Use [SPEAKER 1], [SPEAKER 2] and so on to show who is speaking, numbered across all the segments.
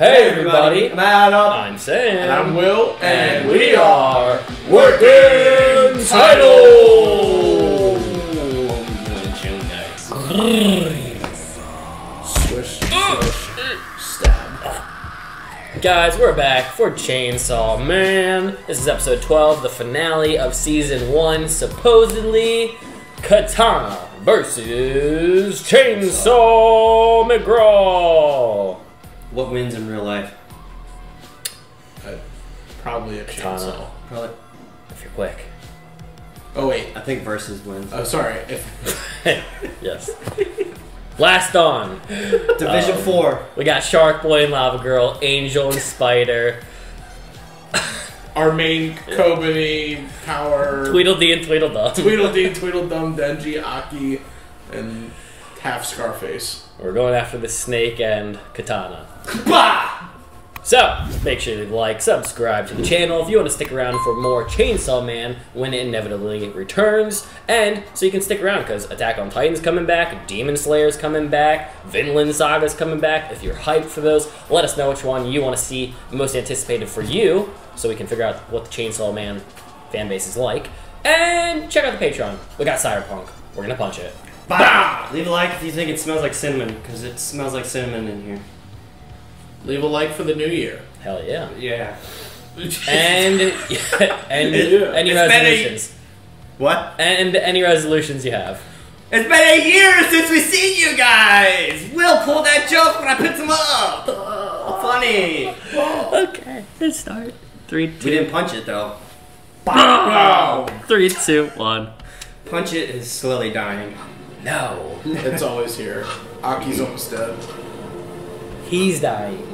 [SPEAKER 1] Hey everybody,
[SPEAKER 2] I'm Adam.
[SPEAKER 1] I'm Sam.
[SPEAKER 3] And I'm Will.
[SPEAKER 1] And we are Working Title!
[SPEAKER 3] Swish, swish, stab.
[SPEAKER 1] Guys, we're back for Chainsaw Man. This is episode 12, the finale of season 1, supposedly Katana versus Chainsaw McGraw.
[SPEAKER 2] What wins in real life?
[SPEAKER 3] Probably a
[SPEAKER 1] Katana.
[SPEAKER 3] chainsaw.
[SPEAKER 2] Probably.
[SPEAKER 1] If you're quick.
[SPEAKER 3] Oh wait.
[SPEAKER 2] I think versus wins.
[SPEAKER 3] Oh sorry.
[SPEAKER 1] Yes. Last on.
[SPEAKER 2] Division 4.
[SPEAKER 1] We got Shark Boy and Lava Girl, Angel and Spider,
[SPEAKER 3] Our main Kobani power.
[SPEAKER 1] Tweedledee and Tweedledum.
[SPEAKER 3] Tweedledee, Tweedledum, Denji, Aki, and half Scarface.
[SPEAKER 1] We're going after the snake and Katana.
[SPEAKER 3] Bah!
[SPEAKER 1] So, make sure you like, subscribe to the channel if you want to stick around for more Chainsaw Man when it inevitably returns. And so you can stick around because Attack on Titan's coming back, Demon Slayer's coming back, Vinland Saga's coming back. If you're hyped for those, let us know which one you want to see most anticipated for you so we can figure out what the Chainsaw Man fan base is like. And check out the Patreon. We got Cyberpunk. We're going to punch it.
[SPEAKER 2] Bah! Leave a like if you think it smells like cinnamon, because it smells like cinnamon in here.
[SPEAKER 3] Leave a like for the new year.
[SPEAKER 1] Hell yeah.
[SPEAKER 2] Yeah.
[SPEAKER 1] And any resolutions.
[SPEAKER 2] What?
[SPEAKER 1] And any resolutions you have.
[SPEAKER 2] It's been a year since we've seen you guys! Will pulled that joke when I picked him up! Oh, funny!
[SPEAKER 1] Okay, let's start. 3, 2.
[SPEAKER 2] We didn't punch it though.
[SPEAKER 3] Wow.
[SPEAKER 1] 3, 2, 1.
[SPEAKER 2] Punch it is slowly dying.
[SPEAKER 1] No.
[SPEAKER 3] It's always here. Aki's almost dead.
[SPEAKER 1] He's dying.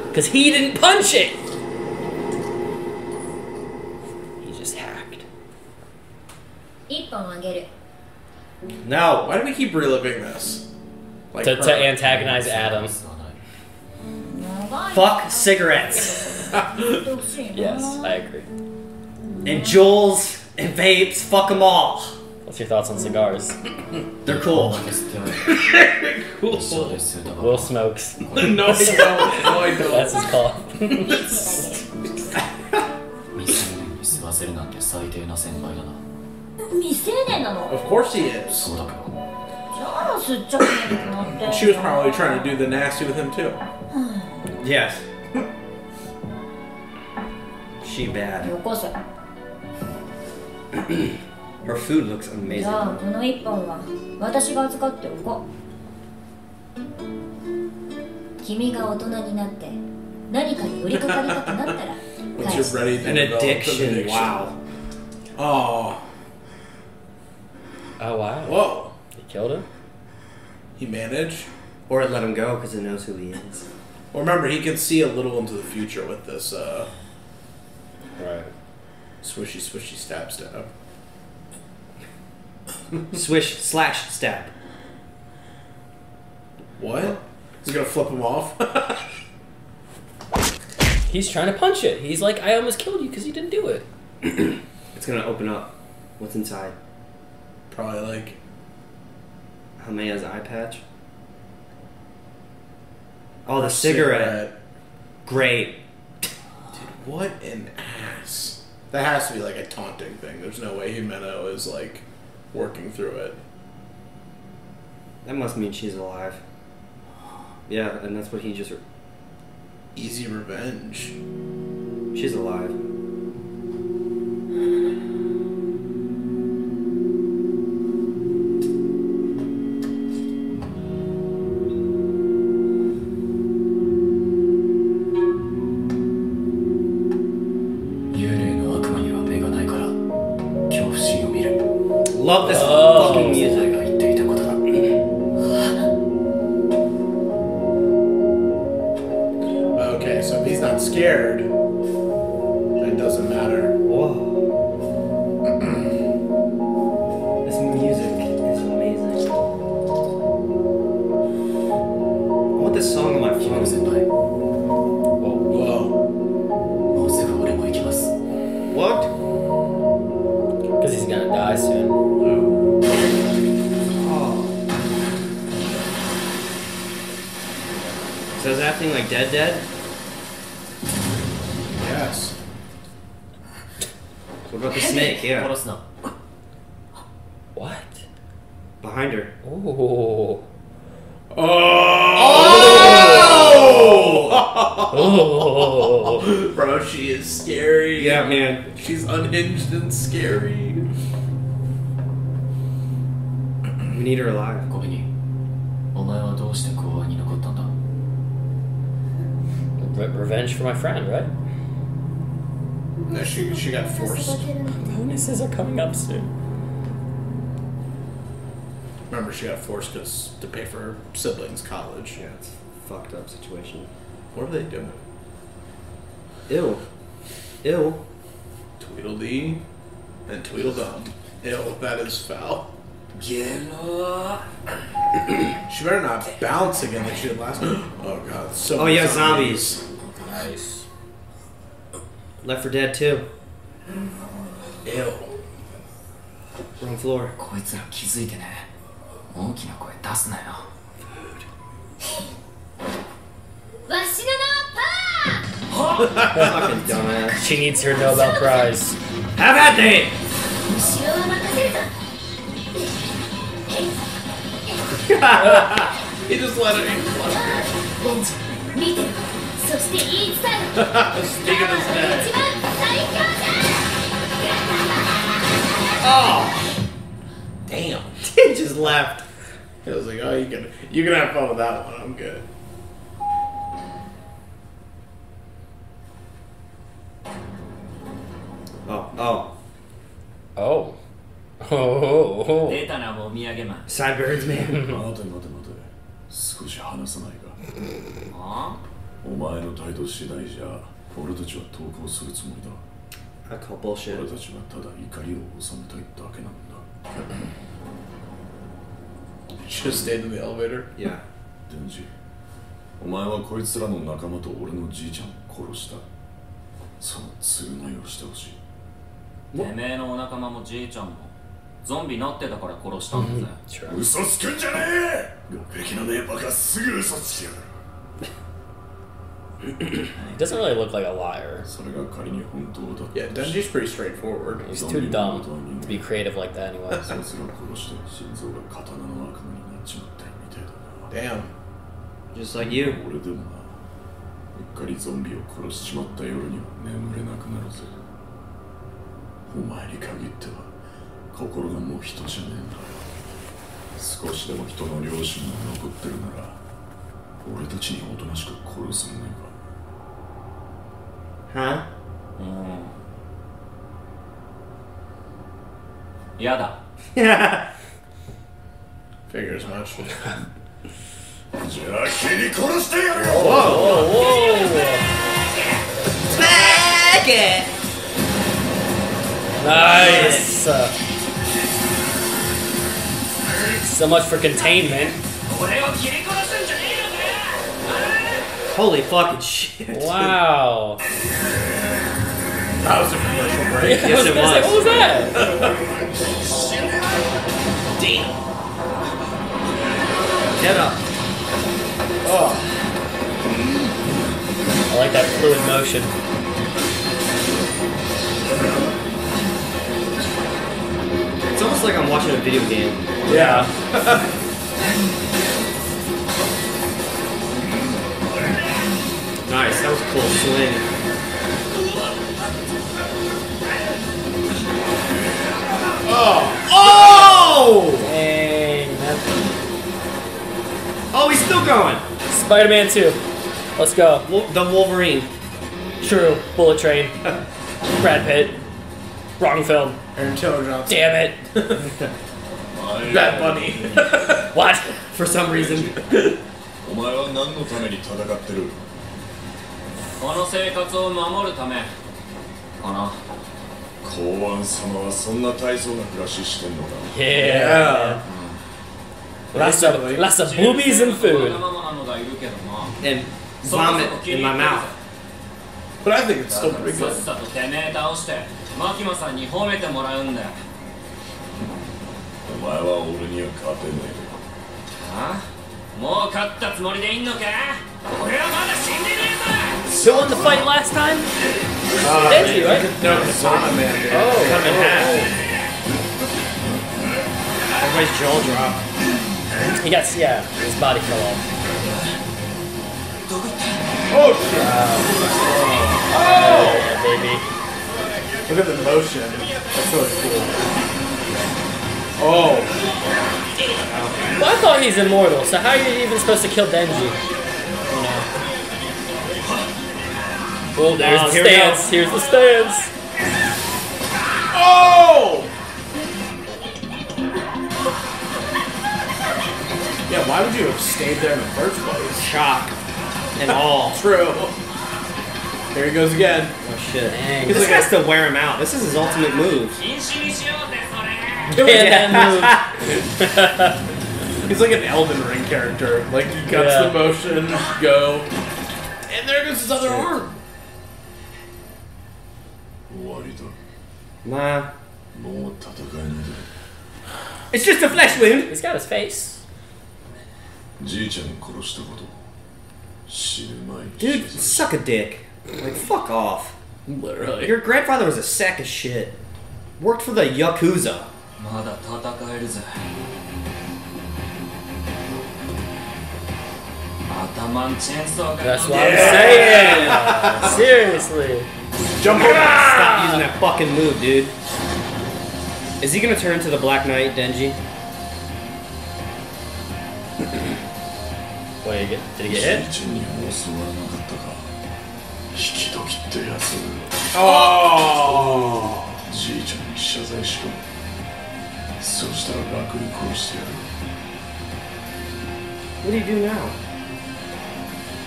[SPEAKER 1] Because he didn't punch it! He just hacked.
[SPEAKER 2] No!
[SPEAKER 3] Why do we keep reliving this? Like
[SPEAKER 1] To
[SPEAKER 3] her.
[SPEAKER 1] antagonize Adam.
[SPEAKER 2] Fuck cigarettes!
[SPEAKER 1] Yes, I agree.
[SPEAKER 2] And Juuls and vapes, fuck them all!
[SPEAKER 1] What's your thoughts on cigars?
[SPEAKER 2] They're cool.
[SPEAKER 1] Will smokes.
[SPEAKER 3] No, I don't. No, I don't.
[SPEAKER 1] That's his call.
[SPEAKER 3] Of course he is. She was probably trying to do the nasty with him too.
[SPEAKER 2] Yes. She bad. Her food looks amazing.
[SPEAKER 3] Once you're ready to
[SPEAKER 2] An
[SPEAKER 3] develop
[SPEAKER 2] addiction. Wow.
[SPEAKER 3] Oh.
[SPEAKER 1] Oh, wow.
[SPEAKER 3] Whoa.
[SPEAKER 1] You killed him?
[SPEAKER 3] He managed.
[SPEAKER 2] Or it let him go because it knows who he is.
[SPEAKER 3] Well, remember, he can see a little into the future with this
[SPEAKER 1] Right.
[SPEAKER 3] swishy, swishy stab stab.
[SPEAKER 2] Swish slash stab.
[SPEAKER 3] What? He's gonna flip him off?
[SPEAKER 1] He's trying to punch it. He's like, I almost killed you because you didn't do it.
[SPEAKER 2] It's gonna open up. What's inside?
[SPEAKER 3] Probably like...
[SPEAKER 2] Hamea's eye patch. Oh, the cigarette. Great.
[SPEAKER 3] Dude, what an ass. That has to be like a taunting thing. There's no way Himeno is like working through it.
[SPEAKER 2] That must mean she's alive. Yeah, and that's what he just...
[SPEAKER 3] Easy revenge.
[SPEAKER 2] She's alive. Love this fucking music.
[SPEAKER 3] Okay, so if he's not scared, then it doesn't matter.
[SPEAKER 2] Whoa. This music is amazing. I want this song on my phone.
[SPEAKER 3] Whoa.
[SPEAKER 2] What?
[SPEAKER 1] Because he's gonna die soon.
[SPEAKER 2] Oh. So is that thing like dead?
[SPEAKER 3] ass.
[SPEAKER 4] What about the snake? Yeah.
[SPEAKER 1] What?
[SPEAKER 4] Behind her.
[SPEAKER 1] Oh.
[SPEAKER 3] Oh!
[SPEAKER 1] Oh.
[SPEAKER 3] Bro, she is scary.
[SPEAKER 4] Yeah, man.
[SPEAKER 3] She's unhinged and scary.
[SPEAKER 4] We need her alive.
[SPEAKER 1] Revenge for my friend, right?
[SPEAKER 3] No, she got forced.
[SPEAKER 1] Bonuses are coming up soon.
[SPEAKER 3] Remember, she got forced to pay for her siblings' college.
[SPEAKER 4] Yeah, it's a fucked up situation.
[SPEAKER 3] What are they doing?
[SPEAKER 4] Ew. Ew.
[SPEAKER 3] Tweedledee and Tweedledum. Ew, that is foul. She better not bounce again like she did last time. Oh god, so
[SPEAKER 4] Oh
[SPEAKER 3] many
[SPEAKER 4] yeah, zombies.
[SPEAKER 1] Nice.
[SPEAKER 4] Left 4 Dead 2.
[SPEAKER 3] Ew.
[SPEAKER 4] Wrong floor. Fucking dumbass.
[SPEAKER 1] She needs her Nobel Prize.
[SPEAKER 4] Have at that!
[SPEAKER 3] He just let it in. Speaking of his dad. Oh! Damn.
[SPEAKER 4] He just left.
[SPEAKER 3] I was like, oh, you can have fun with that one. I'm good.
[SPEAKER 4] Oh, oh.
[SPEAKER 1] Oh. Oh.
[SPEAKER 4] Sideburns, man.
[SPEAKER 5] 待て待て待て少し話さないかお前の態度次第じゃ俺たちは投降するつもりだ
[SPEAKER 4] I call bullshit.
[SPEAKER 5] 俺たちはただ怒りを収めたいだけなんだ
[SPEAKER 3] Should have stayed in the elevator.
[SPEAKER 4] Yeah.
[SPEAKER 5] デンジお前はこいつらの仲間と俺のじいちゃんを殺したその償いをしてほしい
[SPEAKER 6] てめえのお仲間もじいちゃんもゾンビなってたから殺したんだぜ
[SPEAKER 1] Sure.
[SPEAKER 5] 嘘つくんじゃねえ学歴のねえバカすぐ嘘つきやがる
[SPEAKER 1] He doesn't really look like a liar.
[SPEAKER 5] それが仮に本当だった
[SPEAKER 3] Yeah, Denji's pretty straightforward.
[SPEAKER 1] He's too dumb to be creative like that anyway.
[SPEAKER 5] そいつが殺して心臓が刀の悪夢になっちまってるみたいだな
[SPEAKER 3] Damn.
[SPEAKER 4] Just like you.
[SPEAKER 5] 俺でもなうっかりゾンビを殺しちまった夜には眠れなくなるぜお前に限っては心がもう人じゃねえんだ少しでも人の良心が残ってるなら俺たちにおとなしく殺さねえ
[SPEAKER 4] Huh?
[SPEAKER 6] やだ
[SPEAKER 3] Figure as much.
[SPEAKER 5] かじゃあ切り殺してやるよ
[SPEAKER 4] Smack it!
[SPEAKER 1] Nice. So much for containment.
[SPEAKER 6] 俺を切り殺すんじゃねえのか
[SPEAKER 4] Holy fucking shit.
[SPEAKER 1] Wow.
[SPEAKER 3] That was a commercial break.
[SPEAKER 1] Yeah, I
[SPEAKER 4] Yes,
[SPEAKER 1] was
[SPEAKER 4] it
[SPEAKER 1] gonna say,
[SPEAKER 4] was.
[SPEAKER 1] what was that?
[SPEAKER 3] Damn.
[SPEAKER 4] Get up.
[SPEAKER 3] Oh.
[SPEAKER 1] I like that fluid motion.
[SPEAKER 4] It's almost like I'm watching a video game.
[SPEAKER 1] Yeah.
[SPEAKER 4] Nice, that was a cool swing. Oh!
[SPEAKER 1] Dang, man.
[SPEAKER 4] Oh, he's still going.
[SPEAKER 1] Spider-Man 2. Let's go.
[SPEAKER 4] The Wolverine.
[SPEAKER 1] True. Bullet Train. Brad Pitt. Wrong film.
[SPEAKER 3] Aaron Taylor Johnson.
[SPEAKER 1] Damn it.
[SPEAKER 3] Bad Bunny.
[SPEAKER 1] What?
[SPEAKER 4] For some reason.
[SPEAKER 5] お前は何のために戦ってる
[SPEAKER 6] この生活を守るためかな
[SPEAKER 5] 公安様はそんな大層な暮らししてんのか
[SPEAKER 1] Yeah. Lots of boobies and
[SPEAKER 6] わ
[SPEAKER 1] food.
[SPEAKER 6] がままなのがいるけどな
[SPEAKER 4] And vomit in my mouth.
[SPEAKER 3] But I think it's still pretty
[SPEAKER 6] さっ
[SPEAKER 3] good.
[SPEAKER 6] さとてめえ倒してマキマさんに褒めてもらうんだよ
[SPEAKER 5] お前は俺には勝てね
[SPEAKER 6] あもう勝ったつもりでいんのか俺はまだ死んでねえぞ
[SPEAKER 1] Who won the fight last time? Denji, right?
[SPEAKER 3] No, Kasama man. Dude.
[SPEAKER 4] Cut him in half. Everybody's jaw dropped.
[SPEAKER 1] He got, yeah, his body fell off.
[SPEAKER 3] Oh shit!
[SPEAKER 1] Oh, yeah, baby.
[SPEAKER 3] Look at the motion. That's really cool. Oh.
[SPEAKER 1] Well, I thought he's immortal, so how are you even supposed to kill Denji? You know. Well, there's the
[SPEAKER 4] here we go.
[SPEAKER 1] stance. Here's the stance.
[SPEAKER 3] Oh! Yeah, why would you have stayed there in the first place?
[SPEAKER 4] Shock. And all.
[SPEAKER 3] True. There he goes again.
[SPEAKER 4] Oh shit.
[SPEAKER 1] Dang.
[SPEAKER 4] This has to wear him out. This is his ultimate move.
[SPEAKER 1] Yeah, that
[SPEAKER 3] He's like an Elden Ring character. Like, he cuts
[SPEAKER 1] Yeah.
[SPEAKER 3] the motion, go. And there goes his other arm.
[SPEAKER 5] 終わりだ。
[SPEAKER 4] Nah.
[SPEAKER 5] もう戦えないだろ
[SPEAKER 4] It's just a flesh wound.
[SPEAKER 1] He's got his face.
[SPEAKER 5] じいちゃん殺したこと死ぬ前に
[SPEAKER 4] Dude, suck a dick. Like, fuck off.
[SPEAKER 3] Literally.
[SPEAKER 4] Your grandfather was a sack of shit. Worked for the Yakuza.
[SPEAKER 6] まだ戦えるぜ。頭ンチェーンソーが
[SPEAKER 1] That's what I'm saying. Seriously.
[SPEAKER 3] Jump over.
[SPEAKER 4] Stop using that fucking move, dude. Is he gonna turn to the Black Knight, Denji?
[SPEAKER 1] Wait, did he
[SPEAKER 5] じ
[SPEAKER 1] get
[SPEAKER 5] い
[SPEAKER 1] hit?
[SPEAKER 5] ちゃんにも教わらなかったか引き時ってやつ
[SPEAKER 3] Oh!
[SPEAKER 5] じいちゃんに謝罪しろそうしたら楽に殺してやる
[SPEAKER 4] What do you do now?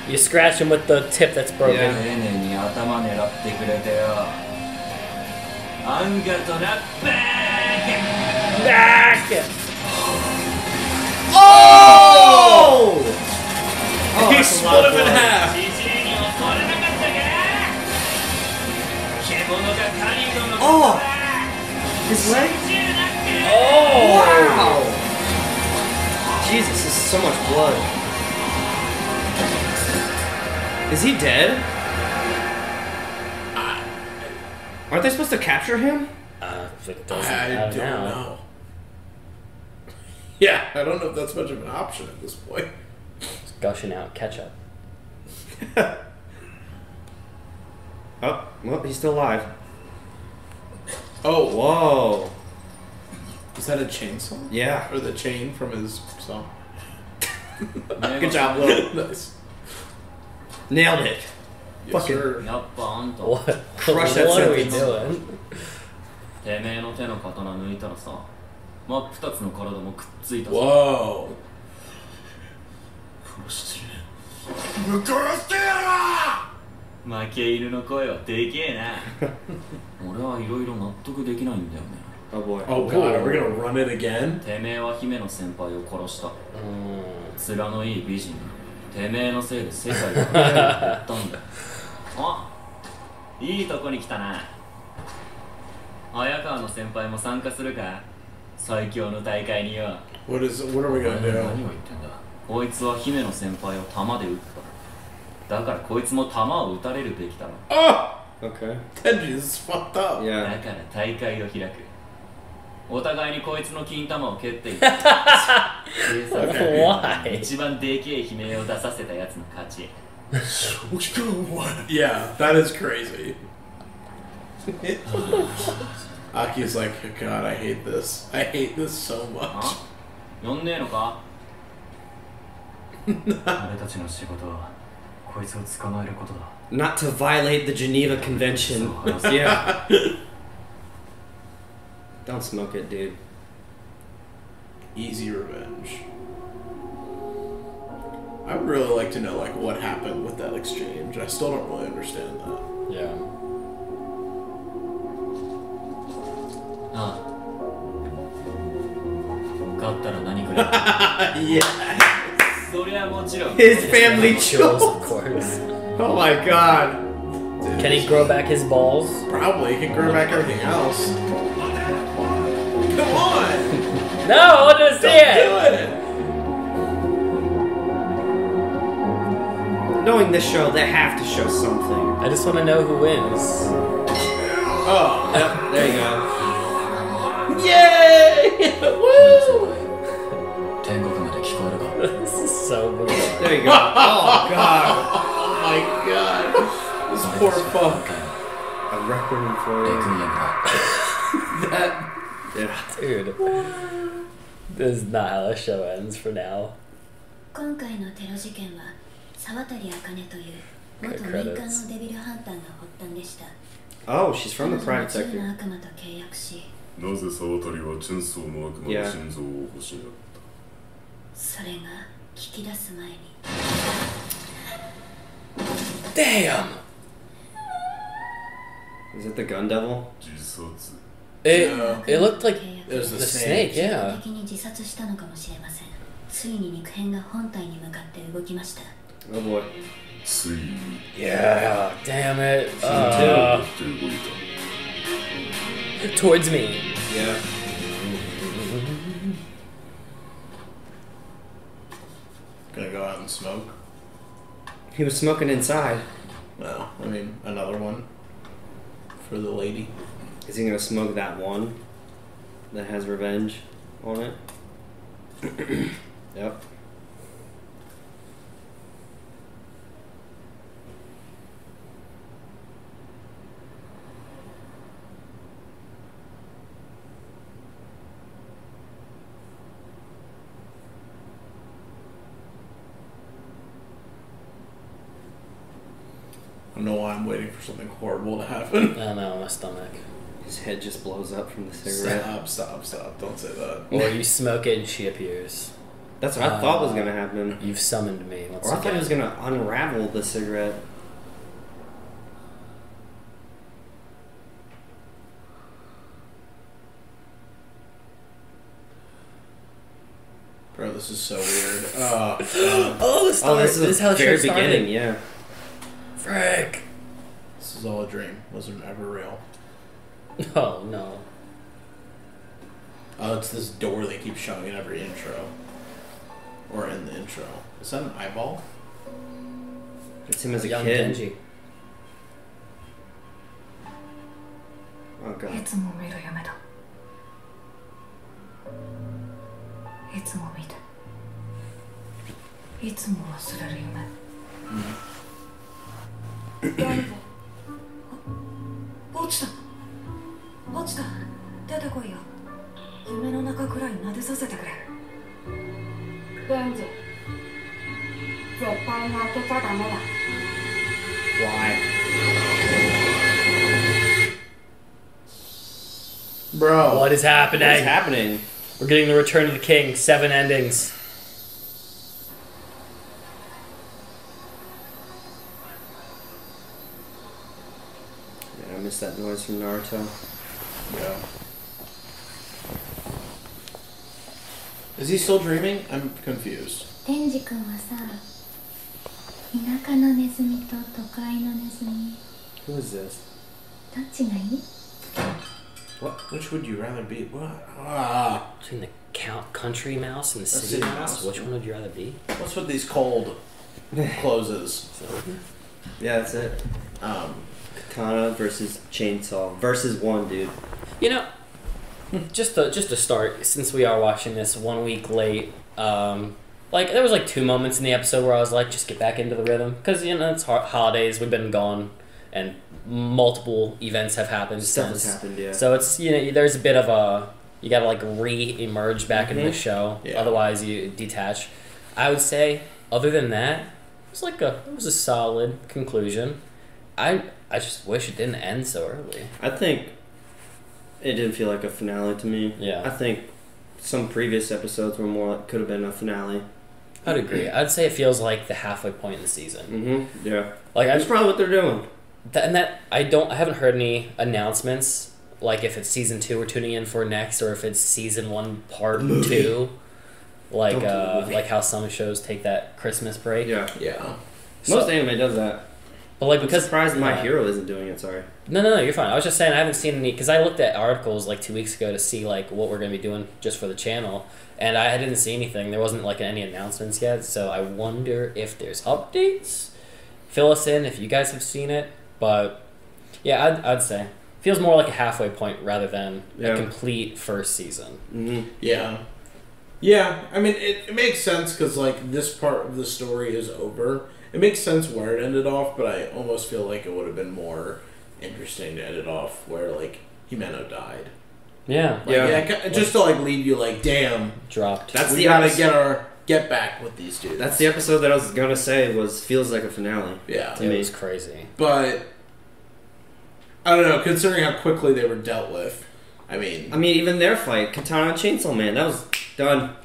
[SPEAKER 1] You scratch him with the tip that's broken.
[SPEAKER 4] Yeah.
[SPEAKER 6] 丁寧に頭狙ってくれてよ。アンガとなバー
[SPEAKER 1] Back!
[SPEAKER 3] Oh!
[SPEAKER 4] Oh,
[SPEAKER 3] He
[SPEAKER 4] that's a lot
[SPEAKER 3] split
[SPEAKER 4] of
[SPEAKER 3] him in
[SPEAKER 4] blood.
[SPEAKER 3] half.
[SPEAKER 6] ジジイに襲われなかったか獣がカリドの
[SPEAKER 4] Oh! His leg?
[SPEAKER 1] Oh!
[SPEAKER 4] Wow! Jesus, this is so much blood. Is he dead? Aren't they supposed to capture him?
[SPEAKER 1] If it doesn't,
[SPEAKER 3] I don't know. Yeah, I don't know if that's much of an option at this point.
[SPEAKER 1] It's gushing out ketchup.
[SPEAKER 4] Oh, well, he's still alive.
[SPEAKER 3] Oh,
[SPEAKER 4] Whoa.
[SPEAKER 3] is that a chainsaw?
[SPEAKER 4] Yeah.
[SPEAKER 3] Or the chain from his saw?
[SPEAKER 4] Good job, Will.
[SPEAKER 3] Nice.
[SPEAKER 4] Nailed it.
[SPEAKER 3] Yes,
[SPEAKER 4] Fucking-
[SPEAKER 3] sir.
[SPEAKER 6] やっぱあんた
[SPEAKER 1] What?
[SPEAKER 4] Crush that
[SPEAKER 1] What are we
[SPEAKER 4] sentence.
[SPEAKER 1] doing?
[SPEAKER 6] てめえの手の刀抜いたらさ真っ二つの体もくっついたさ
[SPEAKER 3] Whoa.
[SPEAKER 5] 殺してや
[SPEAKER 6] 負け犬の声はでけえな俺はいろいろ納得できないんだよね
[SPEAKER 4] Oh boy.
[SPEAKER 3] Oh god, are we gonna run it again?
[SPEAKER 6] てめえは姫の先輩を殺した
[SPEAKER 1] Mm.
[SPEAKER 6] 面のいい美人てめえのせいで世界が変わったんだあいいとこに来たな早川の先輩も参加するか最強の大会によ
[SPEAKER 3] What are we
[SPEAKER 6] 何を
[SPEAKER 3] gonna
[SPEAKER 6] 言
[SPEAKER 3] do?
[SPEAKER 6] ってんだこいつは姫の先輩を弾で撃っただからこいつも弾を撃たれるべきだろ
[SPEAKER 3] Oh!
[SPEAKER 4] Okay.
[SPEAKER 3] Tenji, this is fucked up.
[SPEAKER 6] だ
[SPEAKER 4] Yeah.
[SPEAKER 6] から大会を開くお互いにこいつの金玉を蹴っていく
[SPEAKER 1] Why?
[SPEAKER 6] 一番でけえ悲鳴を出させたやつの勝ち
[SPEAKER 5] 正気かお前
[SPEAKER 3] Yeah, that is crazy. Aki's like, God, I hate this. I hate this so much.
[SPEAKER 6] あ呼んねえのか俺たちの仕事はこいつを捕まえることだ
[SPEAKER 4] Not to violate the Geneva Convention. Yeah. Don't smoke it, dude.
[SPEAKER 3] Easy revenge. I would really like to know like what happened with that exchange. I still don't really understand that.
[SPEAKER 1] Yeah.
[SPEAKER 6] ああ勝ったら何くれる
[SPEAKER 3] Yeah.
[SPEAKER 6] そりゃもちろん
[SPEAKER 4] His family
[SPEAKER 1] Chills,
[SPEAKER 4] chose.
[SPEAKER 1] of course.
[SPEAKER 3] Oh my god.
[SPEAKER 1] Can he grow back his balls?
[SPEAKER 3] Probably. He can grow back everything else. Come on!
[SPEAKER 1] No, I want to see
[SPEAKER 3] Don't do
[SPEAKER 1] it!
[SPEAKER 3] it!
[SPEAKER 4] Knowing this show, they have to show something.
[SPEAKER 1] I just want to know who wins.
[SPEAKER 4] Oh, yep, there you go.
[SPEAKER 3] Yay! Woo!
[SPEAKER 6] 天国まで聞こえるか
[SPEAKER 1] This is so weird.
[SPEAKER 4] There you go. Oh, God.
[SPEAKER 3] Oh my god. This poor fuck.
[SPEAKER 4] A requiem for
[SPEAKER 6] レ
[SPEAKER 4] you.
[SPEAKER 6] クイエムだ
[SPEAKER 3] That.
[SPEAKER 4] Yeah.
[SPEAKER 1] Dude. This is not how the show ends for now.
[SPEAKER 7] 今回のテロ事件は沢渡茜という元民間のデビルハンターが発端でした。
[SPEAKER 4] Oh, she's from the
[SPEAKER 7] 彼
[SPEAKER 4] private
[SPEAKER 7] 女は銃
[SPEAKER 4] sector.
[SPEAKER 7] の悪魔と契約し、
[SPEAKER 5] なぜ沢渡はチェンソーの悪魔の心臓を欲しがった。
[SPEAKER 7] それが聞き出す前に。
[SPEAKER 1] Damn!
[SPEAKER 4] Is it the gun devil?
[SPEAKER 5] 自殺。
[SPEAKER 1] It looked like
[SPEAKER 3] It was
[SPEAKER 1] the
[SPEAKER 3] the
[SPEAKER 1] snake, yeah.
[SPEAKER 7] 的に自殺したのかもしれません。ついに肉片が本体に向かって動きました。
[SPEAKER 4] Oh boy.
[SPEAKER 5] ついに
[SPEAKER 1] Yeah, damn it.
[SPEAKER 5] として動いた。
[SPEAKER 1] Towards me.
[SPEAKER 4] Yeah.
[SPEAKER 3] Gonna go out and smoke?
[SPEAKER 4] He was smoking inside.
[SPEAKER 3] No, I mean, another one. For the lady.
[SPEAKER 4] Is he gonna smoke that one that has revenge on it? Yep.
[SPEAKER 3] I don't know why I'm waiting for something horrible to happen.
[SPEAKER 1] I don't know, my stomach.
[SPEAKER 4] His head just blows up from the cigarette.
[SPEAKER 3] Stop. Don't say that.
[SPEAKER 1] Or you smoke it and she appears.
[SPEAKER 4] That's what I thought was gonna happen.
[SPEAKER 1] You've summoned me once
[SPEAKER 4] Or I thought
[SPEAKER 1] again.
[SPEAKER 4] he was gonna unravel the cigarette.
[SPEAKER 3] Bro, this is so weird.
[SPEAKER 1] Oh, the start.
[SPEAKER 4] Oh, this is
[SPEAKER 1] how
[SPEAKER 4] the
[SPEAKER 1] the
[SPEAKER 4] very
[SPEAKER 1] show started.
[SPEAKER 4] beginning, yeah.
[SPEAKER 1] Frick.
[SPEAKER 3] This is all a dream. Wasn't ever real.
[SPEAKER 1] Oh, no.
[SPEAKER 3] Oh, it's this door they keep showing in every intro. Or in the intro. Is that an eyeball?
[SPEAKER 4] It's him as a
[SPEAKER 1] Young
[SPEAKER 4] kid.
[SPEAKER 1] Denji.
[SPEAKER 4] Oh god.
[SPEAKER 8] いつも見る夢だ。いつも見て。いつも忘れる夢。誰か落ちた。落ちた。出てこいよ。夢の中くらい撫でさせてくれ。ベンジ。絶対に開けちゃダメだ。
[SPEAKER 4] Why?
[SPEAKER 3] Bro.
[SPEAKER 1] What is happening?
[SPEAKER 4] What's happening?
[SPEAKER 1] We're getting the Return of the King, 7 endings.
[SPEAKER 4] Yeah, I missed that noise from Naruto.
[SPEAKER 3] Yeah. Is he still dreaming? I'm confused.
[SPEAKER 7] デンジ君はさ、田舎のネズミと都会のネズミ、
[SPEAKER 4] Who is this?
[SPEAKER 7] どっちがいい？
[SPEAKER 3] What? Which would you rather be? What? Ah.
[SPEAKER 1] Between the country mouse and the
[SPEAKER 3] That's
[SPEAKER 1] city
[SPEAKER 3] it,
[SPEAKER 1] mouse,
[SPEAKER 3] mouse.
[SPEAKER 1] which one would you rather be?
[SPEAKER 3] What's with these cold closes?
[SPEAKER 4] Yeah, that's it. Katana versus Chainsaw. Versus one, dude.
[SPEAKER 1] You know, just to start, since we are watching this 1 week late, like there was like 2 moments in the episode where I was like, just get back into the rhythm, because you know it's holidays, we've been gone, and multiple events have happened.
[SPEAKER 4] Stuff has
[SPEAKER 1] since.
[SPEAKER 4] happened, yeah.
[SPEAKER 1] So it's, you know, there's a bit of a, you gotta like re-emerge back into the show,
[SPEAKER 3] Yeah.
[SPEAKER 1] otherwise you detach. I would say, other than that, it was a solid conclusion. I just wish it didn't end so early.
[SPEAKER 4] I think it didn't feel like a finale to me.
[SPEAKER 1] Yeah.
[SPEAKER 4] I think some previous episodes were more like, could have been a finale.
[SPEAKER 1] I'd agree. I'd say it feels like the halfway point in the season.
[SPEAKER 4] Mm-hmm. Yeah.
[SPEAKER 1] Like
[SPEAKER 4] That's probably what they're doing.
[SPEAKER 1] I haven't heard any announcements, like if it's season 2 we're tuning in for next, or if it's season 1 part 2, like
[SPEAKER 4] Don't do the movie.
[SPEAKER 1] like how some shows take that Christmas break.
[SPEAKER 4] Yeah.
[SPEAKER 3] Yeah.
[SPEAKER 4] Most anime does that.
[SPEAKER 1] But like
[SPEAKER 4] I'm
[SPEAKER 1] because
[SPEAKER 4] surprised My
[SPEAKER 1] yeah.
[SPEAKER 4] Hero isn't doing it, sorry.
[SPEAKER 1] No, you're fine. I was just saying I haven't seen any, because I looked at articles like 2 weeks ago to see like what we're going to be doing just for the channel, and I didn't see anything. There wasn't like any announcements yet, so I wonder if there's updates. fill us in if you guys have seen it. But yeah, I'd say feels more like a halfway point rather than a complete first season.
[SPEAKER 4] Mm-hmm.
[SPEAKER 3] Yeah. I mean, it makes sense because like this part of the story is over. It makes sense where it ended off, but I almost feel like it would have been more interesting to end it off where like Himeno died.
[SPEAKER 1] Yeah.
[SPEAKER 3] Just to like leave you like, damn,
[SPEAKER 1] dropped.
[SPEAKER 3] We gotta get back with these dudes.
[SPEAKER 4] That's the episode that I was gonna say feels like a finale.
[SPEAKER 3] Yeah,
[SPEAKER 1] it was crazy.
[SPEAKER 3] But I don't know, considering how quickly they were dealt with. I mean,
[SPEAKER 4] even their fight, Katana and Chainsaw Man, that was done.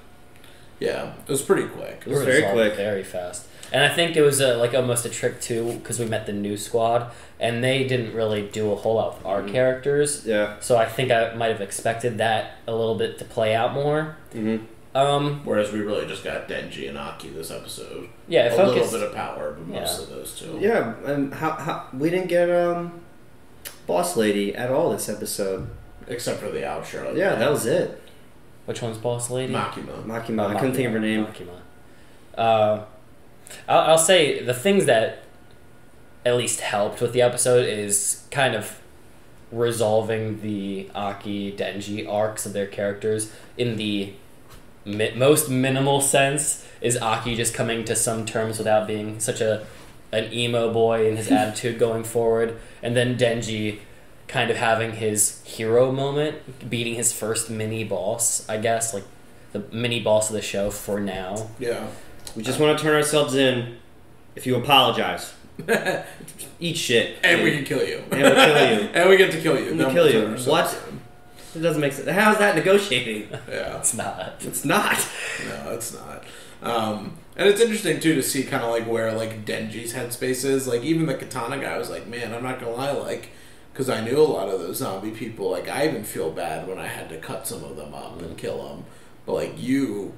[SPEAKER 3] Yeah, it was pretty quick.
[SPEAKER 4] It was very quick,
[SPEAKER 1] very fast. And I think it was like almost a trick too, because we met the new squad, and they didn't really do a whole lot with our characters.
[SPEAKER 4] Yeah.
[SPEAKER 1] So I think I might have expected that a little bit to play out more.
[SPEAKER 4] Mm-hmm.
[SPEAKER 3] Whereas we really just got Denji and Aki this episode.
[SPEAKER 1] Yeah,
[SPEAKER 3] a little bit of power, but most of those two.
[SPEAKER 4] Yeah, and how we didn't get Boss Lady at all this episode,
[SPEAKER 3] except for the outro.
[SPEAKER 4] Yeah, that was it.
[SPEAKER 1] Which one's Boss Lady?
[SPEAKER 3] Makima.
[SPEAKER 4] I couldn't think of her name.
[SPEAKER 1] Makima. I'll say the things that at least helped with the episode is kind of resolving the Aki Denji arcs of their characters in the most minimal sense. Is Aki just coming to some terms without being such an emo boy in his attitude going forward, and then Denji kind of having his hero moment, beating his first mini boss, I guess, like the mini boss of the show for now.
[SPEAKER 3] Yeah.
[SPEAKER 4] We just want to turn ourselves in. If you apologize, eat shit,
[SPEAKER 3] and we can kill you,
[SPEAKER 4] and we kill you,
[SPEAKER 3] and we get to kill you.
[SPEAKER 4] We kill you. What? It doesn't make sense. How's that negotiating?
[SPEAKER 3] Yeah,
[SPEAKER 1] it's not.
[SPEAKER 4] It's not.
[SPEAKER 3] No, it's not. And it's interesting too to see kind of like where like Denji's headspace is. Like even the Katana guy was like, man, I'm not gonna lie, like, because I knew a lot of those zombie people. Like I even feel bad when I had to cut some of them up and kill them. But like you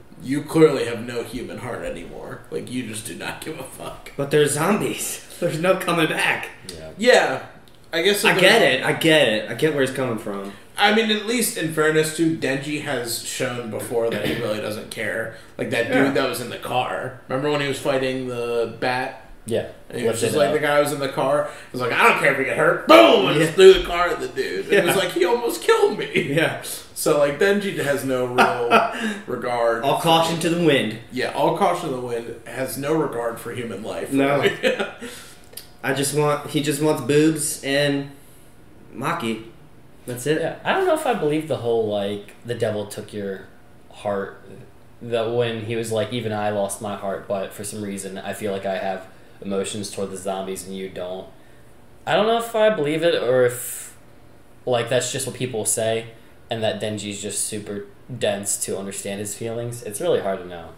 [SPEAKER 3] clearly have no human heart anymore. Like you just do not give a fuck.
[SPEAKER 4] But they're zombies. There's no coming back.
[SPEAKER 3] Yeah. I guess
[SPEAKER 4] I get it. I get where he's coming from.
[SPEAKER 3] I mean, at least in fairness to Denji has shown before that he really doesn't care. Like that dude that was in the car. Remember when he was fighting the bat?
[SPEAKER 1] Yeah.
[SPEAKER 3] And he was just like the guy who was in the car. He was like, I don't care if we get hurt. Boom! And just threw the car at the dude. And it was like, he almost killed me.
[SPEAKER 4] Yeah.
[SPEAKER 3] So like Denji has no real regard.
[SPEAKER 4] All caution to the wind.
[SPEAKER 3] Yeah, all caution to the wind has no regard for human life.
[SPEAKER 4] No.
[SPEAKER 3] Really.
[SPEAKER 4] He just wants boobs and Maki. That's it.
[SPEAKER 1] Yeah, I don't know if I believe the whole like the devil took your heart. That when he was like, even I lost my heart, but for some reason I feel like I have emotions toward the zombies and you don't. I don't know if I believe it or if like that's just what people say, and that Denji's just super dense to understand his feelings. It's really hard to know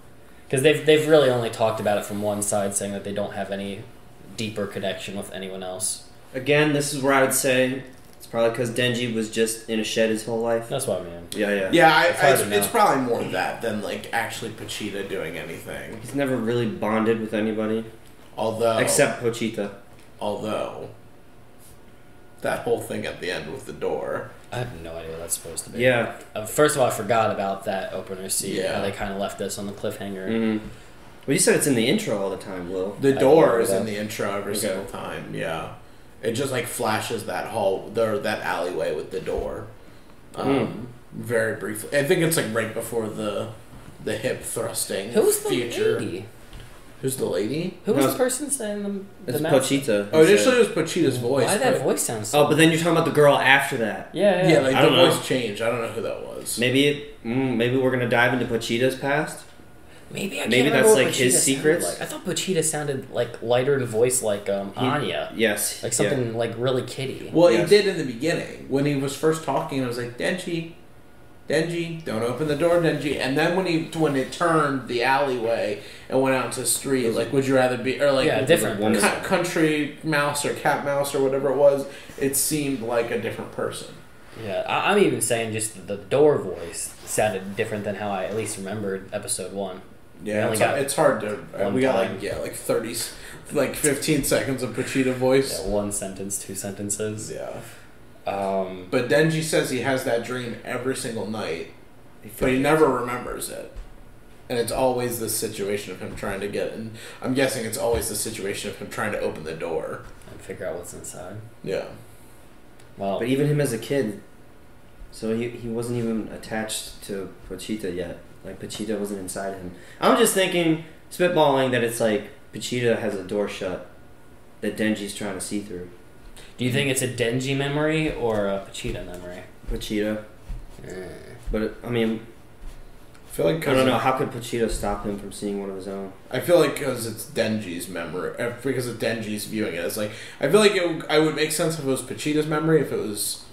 [SPEAKER 1] because they've really only talked about it from one side, saying that they don't have any deeper connection with anyone else.
[SPEAKER 4] Again, this is where I would say it's probably because Denji was just in a shed his whole life.
[SPEAKER 1] That's what I mean.
[SPEAKER 3] Yeah, it's probably more that than like actually Pochita doing anything.
[SPEAKER 4] He's never really bonded with anybody. Except Pochita.
[SPEAKER 3] Although that whole thing at the end with the door.
[SPEAKER 1] I have no idea what that's supposed to be.
[SPEAKER 4] Yeah.
[SPEAKER 1] First of all, I forgot about that opener scene.
[SPEAKER 3] Yeah.
[SPEAKER 1] How they kind of left us on the cliffhanger.
[SPEAKER 4] Mm-hmm. Well, you said it's in the intro all the time, Will.
[SPEAKER 3] The door is in the intro every single time. Yeah. It just like flashes that that alleyway with the door. Very briefly. I think it's like right before the hip thrusting.
[SPEAKER 1] Who's the
[SPEAKER 3] feature.
[SPEAKER 1] lady?
[SPEAKER 3] Who's the lady?
[SPEAKER 1] Who was the person saying the
[SPEAKER 4] It's
[SPEAKER 1] mouse?
[SPEAKER 4] Pochita.
[SPEAKER 3] Oh, initially it was Pochita's voice.
[SPEAKER 1] Why did that voice sound so...
[SPEAKER 4] Oh, but then you're talking about the girl after that.
[SPEAKER 1] Yeah.
[SPEAKER 3] Like
[SPEAKER 4] I
[SPEAKER 3] the
[SPEAKER 4] don't know.
[SPEAKER 3] voice changed. I don't know who that was.
[SPEAKER 4] Maybe we're gonna dive into Pochita's past.
[SPEAKER 1] Maybe
[SPEAKER 4] that's
[SPEAKER 1] what
[SPEAKER 4] like
[SPEAKER 1] Pochita
[SPEAKER 4] his secrets.
[SPEAKER 1] like. I thought Pochita sounded like lighter in voice, like Anya.
[SPEAKER 4] Yes.
[SPEAKER 1] Like something like really kiddie.
[SPEAKER 3] Well, he did in the beginning when he was first talking. I was like, Denji, don't open the door, Denji. And then when it turned the alleyway and went out into the street, like, would you rather be or like
[SPEAKER 1] different
[SPEAKER 3] country mouse or cat mouse or whatever it was? It seemed like a different person.
[SPEAKER 1] Yeah, I'm even saying just the door voice sounded different than how I at least remembered episode 1.
[SPEAKER 3] Yeah, it's hard to. We got like 30, like 15 seconds of Pochita voice.
[SPEAKER 1] Yeah, 1 sentence, 2 sentences.
[SPEAKER 3] Yeah. But Denji says he has that dream every single night, but he never remembers it. And it's always the situation of him trying to get, and I'm guessing it's always the situation of him trying to open the door.
[SPEAKER 1] And figure out what's inside.
[SPEAKER 3] Yeah.
[SPEAKER 1] Well,
[SPEAKER 4] But even him as a kid, so he wasn't even attached to Pochita yet. Like, Pochita wasn't inside him. I'm just thinking, spitballing, that it's like Pochita has a door shut that Denji's trying to see through.
[SPEAKER 1] do you think it's a Denji memory or a Pochita memory?
[SPEAKER 4] Pochita. But, I mean,
[SPEAKER 3] I feel like
[SPEAKER 4] I don't know. How could Pochita stop him from seeing one of his own?
[SPEAKER 3] I feel like because it's Denji's memory, because of Denji's viewing it. It's like, I feel like I would make sense if it was Pochita's memory, if it was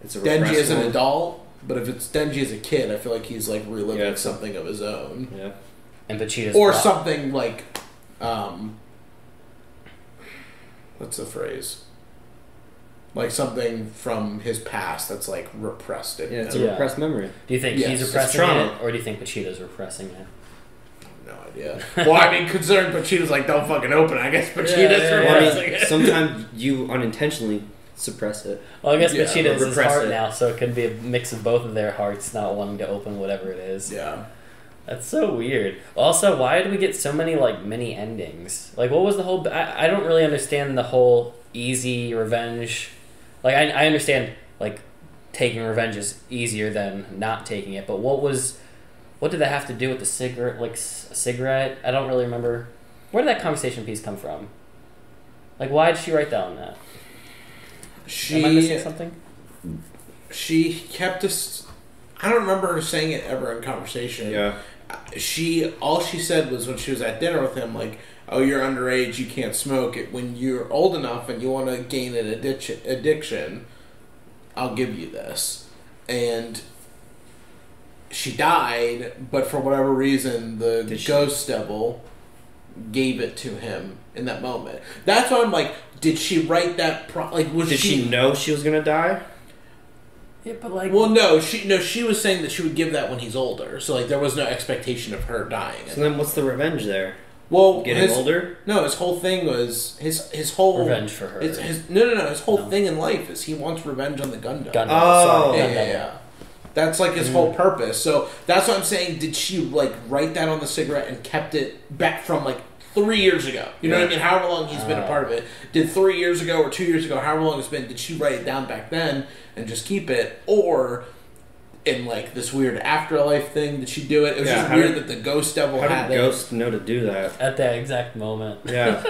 [SPEAKER 4] It's a
[SPEAKER 3] Denji as an
[SPEAKER 4] one.
[SPEAKER 3] adult, but if it's Denji as a kid, I feel like he's like reliving
[SPEAKER 4] Yeah,
[SPEAKER 3] something of his own.
[SPEAKER 4] Yeah.
[SPEAKER 1] And Pochita's
[SPEAKER 3] Or something like, what's the phrase? Like something from his past that's like repressed in
[SPEAKER 4] Yeah, it's
[SPEAKER 3] him.
[SPEAKER 4] a repressed memory.
[SPEAKER 1] Do you think
[SPEAKER 3] Yes,
[SPEAKER 1] he's
[SPEAKER 3] it's
[SPEAKER 1] repressing
[SPEAKER 4] trauma.
[SPEAKER 1] it, or do you think Pochita's repressing it?
[SPEAKER 3] No idea. Well, I mean, considering Pochita's like, don't fucking open it, I guess Pochita's
[SPEAKER 1] yeah,
[SPEAKER 4] Well, I
[SPEAKER 3] repressing
[SPEAKER 4] mean,
[SPEAKER 3] it.
[SPEAKER 4] sometimes you unintentionally suppress it.
[SPEAKER 1] Well, I guess
[SPEAKER 3] Yeah,
[SPEAKER 1] Pochita's his
[SPEAKER 4] repress
[SPEAKER 1] heart
[SPEAKER 4] it.
[SPEAKER 1] now, so it could be a mix of both of their hearts not wanting to open whatever it is.
[SPEAKER 3] Yeah.
[SPEAKER 1] That's so weird. Also, why did we get so many like mini endings? Like, what was the whole? I don't really understand the whole easy revenge. Like, I understand like taking revenge is easier than not taking it, but what did that have to do with the cigarette? Like a cigarette? I don't really remember. Where did that conversation piece come from? Like, why did she write down that? Am I missing something?
[SPEAKER 3] She kept us. I don't remember her saying it ever in conversation.
[SPEAKER 4] Yeah.
[SPEAKER 3] All she said was when she was at dinner with him, like, "Oh, you're underage, you can't smoke. When you're old enough and you want to gain an addiction, I'll give you this." And she died, but for whatever reason, the ghost devil gave it to him in that moment. That's why I'm like, did she write that?
[SPEAKER 4] Did she know she was gonna die?
[SPEAKER 1] Yeah, but like,
[SPEAKER 3] Well, no. She was saying that she would give that when he's older. So like, there was no expectation of her dying.
[SPEAKER 4] So then, what's the revenge there?
[SPEAKER 3] Well,
[SPEAKER 4] Getting older?
[SPEAKER 3] No, his whole thing was his whole
[SPEAKER 1] revenge for her.
[SPEAKER 3] No. His whole thing in life is he wants revenge on the Gundam.
[SPEAKER 1] Gundam.
[SPEAKER 4] Oh.
[SPEAKER 1] Sorry,
[SPEAKER 3] Yeah,
[SPEAKER 1] Gundam.
[SPEAKER 3] yeah. That's like his whole purpose. So that's what I'm saying. Did she like write that on the cigarette and kept it back from like 3 years ago? You know what I mean? However long he's been a part of it. Did 3 years ago or 2 years ago, however long it's been, did she write it down back then and just keep it? Or in like this weird afterlife thing, did she do it? It was just
[SPEAKER 4] how
[SPEAKER 3] weird
[SPEAKER 4] did-
[SPEAKER 3] that the ghost devil
[SPEAKER 4] How
[SPEAKER 3] had
[SPEAKER 4] did
[SPEAKER 3] it.
[SPEAKER 4] Ghost know to do that?
[SPEAKER 1] At that exact moment.
[SPEAKER 4] Yeah.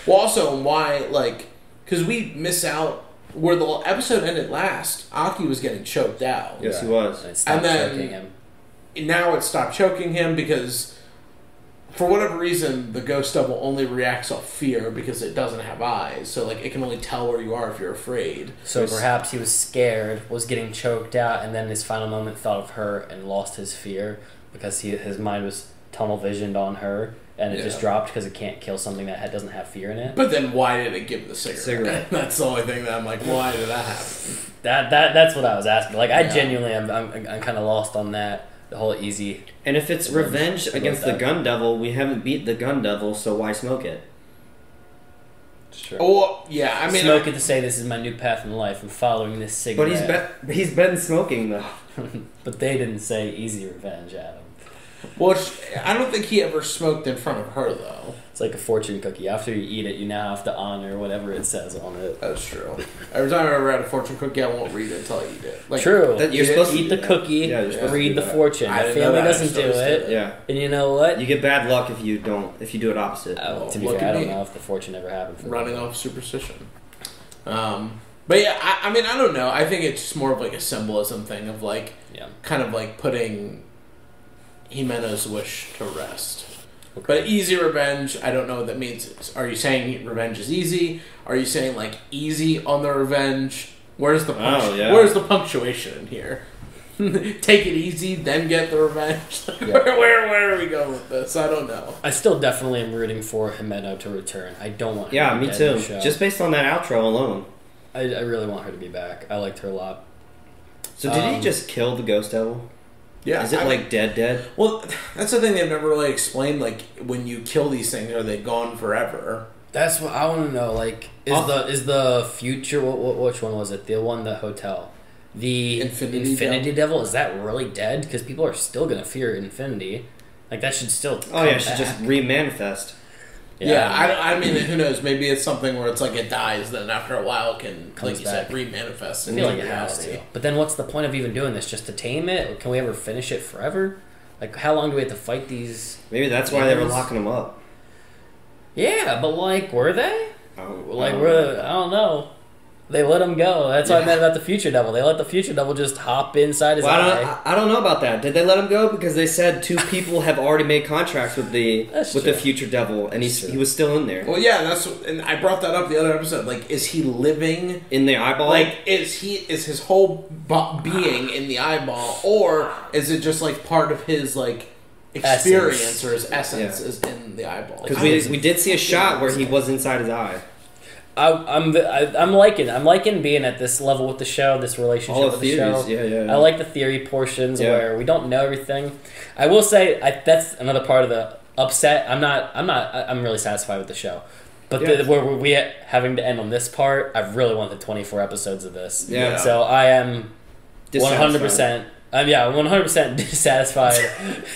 [SPEAKER 3] Well, also, why, like, because we miss out where the episode ended last. Aki was getting choked out.
[SPEAKER 4] Yes, he was.
[SPEAKER 1] And it stopped
[SPEAKER 3] And then-
[SPEAKER 1] choking him.
[SPEAKER 3] Now it stopped choking him because, for whatever reason, the ghost devil only reacts off fear because it doesn't have eyes. So, like, it can only tell where you are if you're afraid.
[SPEAKER 1] So perhaps he was scared, was getting choked out, and then in his final moment thought of her and lost his fear because his mind was tunnel visioned on her, and it just
[SPEAKER 3] Yeah.
[SPEAKER 1] dropped because it can't kill something that doesn't have fear in it.
[SPEAKER 3] But then why did it give the cigarette?
[SPEAKER 4] Cigarette.
[SPEAKER 3] That's the only thing that I'm like, why did that happen?
[SPEAKER 1] That's what I was asking. Like, I
[SPEAKER 3] Yeah.
[SPEAKER 1] genuinely I'm kind of lost on that. The whole easy.
[SPEAKER 4] And if it's revenge against the Gun Devil, we haven't beat the Gun Devil, so why smoke it?
[SPEAKER 1] Sure.
[SPEAKER 3] Oh, yeah, I mean...
[SPEAKER 1] Smoke it to say this is my new path in life. I'm following this cigarette.
[SPEAKER 4] But he's been smoking though.
[SPEAKER 1] But they didn't say easy revenge, Adam.
[SPEAKER 3] Well, I don't think he ever smoked in front of her, though.
[SPEAKER 1] It's like a fortune cookie. After you eat it, you now have to honor whatever it says on it.
[SPEAKER 3] That's true. Every time I ever had a fortune cookie, I won't read it until I eat it. Like,
[SPEAKER 1] True.
[SPEAKER 4] That- you're
[SPEAKER 3] Eat it,
[SPEAKER 4] supposed to
[SPEAKER 1] Eat the
[SPEAKER 4] do that.
[SPEAKER 1] cookie,
[SPEAKER 4] Yeah, you're supposed to
[SPEAKER 1] read
[SPEAKER 4] do
[SPEAKER 1] the
[SPEAKER 4] that.
[SPEAKER 1] fortune.
[SPEAKER 3] I
[SPEAKER 1] My
[SPEAKER 3] didn't know
[SPEAKER 1] family
[SPEAKER 3] that.
[SPEAKER 1] doesn't
[SPEAKER 3] I
[SPEAKER 1] do
[SPEAKER 3] just
[SPEAKER 1] it.
[SPEAKER 3] did
[SPEAKER 4] Yeah.
[SPEAKER 1] And you know what?
[SPEAKER 4] You get bad luck if you do it opposite.
[SPEAKER 1] To be
[SPEAKER 3] Look
[SPEAKER 1] fair, I
[SPEAKER 3] at
[SPEAKER 1] don't
[SPEAKER 3] me.
[SPEAKER 1] know if the fortune ever happened for
[SPEAKER 3] running
[SPEAKER 1] me.
[SPEAKER 3] off superstition. But yeah, I mean, I don't know. I think it's just more of like a symbolism thing of like,
[SPEAKER 1] Yeah.
[SPEAKER 3] kind of like putting Himeno's wish to rest. But easy revenge, I don't know what that means. Are you saying revenge is easy? Are you saying like easy on the revenge? Where's the Where's the punctuation in here? Take it easy, then get the revenge. Where are we going with this? I don't know.
[SPEAKER 1] I still definitely am rooting for Himeno to return. I don't want her
[SPEAKER 4] Yeah,
[SPEAKER 1] to be
[SPEAKER 4] me
[SPEAKER 1] dead in
[SPEAKER 4] too.
[SPEAKER 1] the show.
[SPEAKER 4] Just based on that outro alone.
[SPEAKER 1] I really want her to be back. I liked her a lot.
[SPEAKER 4] So did he just kill the Ghost Devil?
[SPEAKER 3] Yeah,
[SPEAKER 4] Is it like dead?
[SPEAKER 3] Well, that's the thing they've never really explained. Like, when you kill these things, are they gone forever?
[SPEAKER 1] That's what I want to know. Like, is the future? Which one was it? The one, the hotel, the
[SPEAKER 3] Infinity
[SPEAKER 1] Devil. Is that really dead? Because people are still gonna fear Infinity. Like that should still.
[SPEAKER 4] Oh yeah,
[SPEAKER 1] come
[SPEAKER 4] it should
[SPEAKER 1] back.
[SPEAKER 4] just re-manifest.
[SPEAKER 3] Yeah, I mean, who knows? Maybe it's something where it's like it dies, then after a while it can,
[SPEAKER 1] Comes
[SPEAKER 3] like you
[SPEAKER 1] back.
[SPEAKER 3] said, re-manifest.
[SPEAKER 1] I feel like it has to. But then what's the point of even doing this? Just to tame it? Can we ever finish it forever? Like, how long do we have to fight these?
[SPEAKER 4] Maybe that's why they were
[SPEAKER 1] demons?
[SPEAKER 4] locking them up.
[SPEAKER 1] Yeah, but like, were they? Like,
[SPEAKER 4] I
[SPEAKER 1] I don't know. They let him go. That's what I meant about the Future Devil. They let the Future Devil just hop inside his eye.
[SPEAKER 4] I don't know about that. Did they let him go? Because they said 2 people have already made contracts with the
[SPEAKER 1] That's
[SPEAKER 4] with
[SPEAKER 1] true.
[SPEAKER 4] the Future Devil, and
[SPEAKER 1] That's true.
[SPEAKER 4] he was still in there.
[SPEAKER 3] Well, yeah, and I brought that up the other episode. Like, is he living?
[SPEAKER 4] In the eyeball?
[SPEAKER 3] Like, is his whole being in the eyeball, or is it just like part of his like experience
[SPEAKER 1] Essence.
[SPEAKER 3] or his essence is in the eyeball?
[SPEAKER 4] Because we did see a shot where he was inside his eye.
[SPEAKER 1] I'm liking being at this level with the show, this relationship
[SPEAKER 4] All the
[SPEAKER 1] with the
[SPEAKER 4] theories,
[SPEAKER 1] show.
[SPEAKER 4] yeah.
[SPEAKER 1] I like the theory portions
[SPEAKER 4] Yeah.
[SPEAKER 1] where we don't know everything. I will say that's another part of the upset. I'm really satisfied with the show, but
[SPEAKER 4] Yeah.
[SPEAKER 1] where we having to end on this part, I really wanted 24 episodes of this.
[SPEAKER 4] Yeah.
[SPEAKER 1] So I am
[SPEAKER 4] Dissatisfied.
[SPEAKER 1] 100%. 100% dissatisfied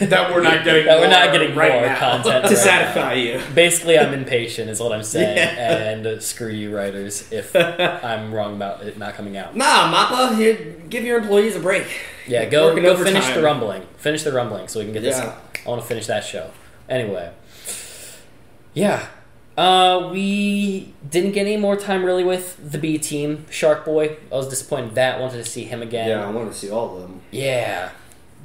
[SPEAKER 3] that we're not getting
[SPEAKER 1] that we're not getting
[SPEAKER 3] right
[SPEAKER 1] more
[SPEAKER 3] now.
[SPEAKER 1] content
[SPEAKER 4] To
[SPEAKER 1] right
[SPEAKER 4] satisfy you.
[SPEAKER 1] now. Basically, I'm impatient, is what I'm saying,
[SPEAKER 4] Yeah.
[SPEAKER 1] and screw you, writers, if I'm wrong about it not coming out.
[SPEAKER 4] Nah, Mappa, here, give your employees a break.
[SPEAKER 1] Yeah, go
[SPEAKER 4] Working
[SPEAKER 1] finish
[SPEAKER 4] overtime.
[SPEAKER 1] the rumbling. Finish the rumbling so we can get this.
[SPEAKER 4] Yeah.
[SPEAKER 1] I want to finish that show. Anyway, yeah. We didn't get any more time really with the B team. Shark Boy, I was disappointed in that. Wanted to see him again.
[SPEAKER 4] Yeah, I wanted to see all of them.
[SPEAKER 1] Yeah.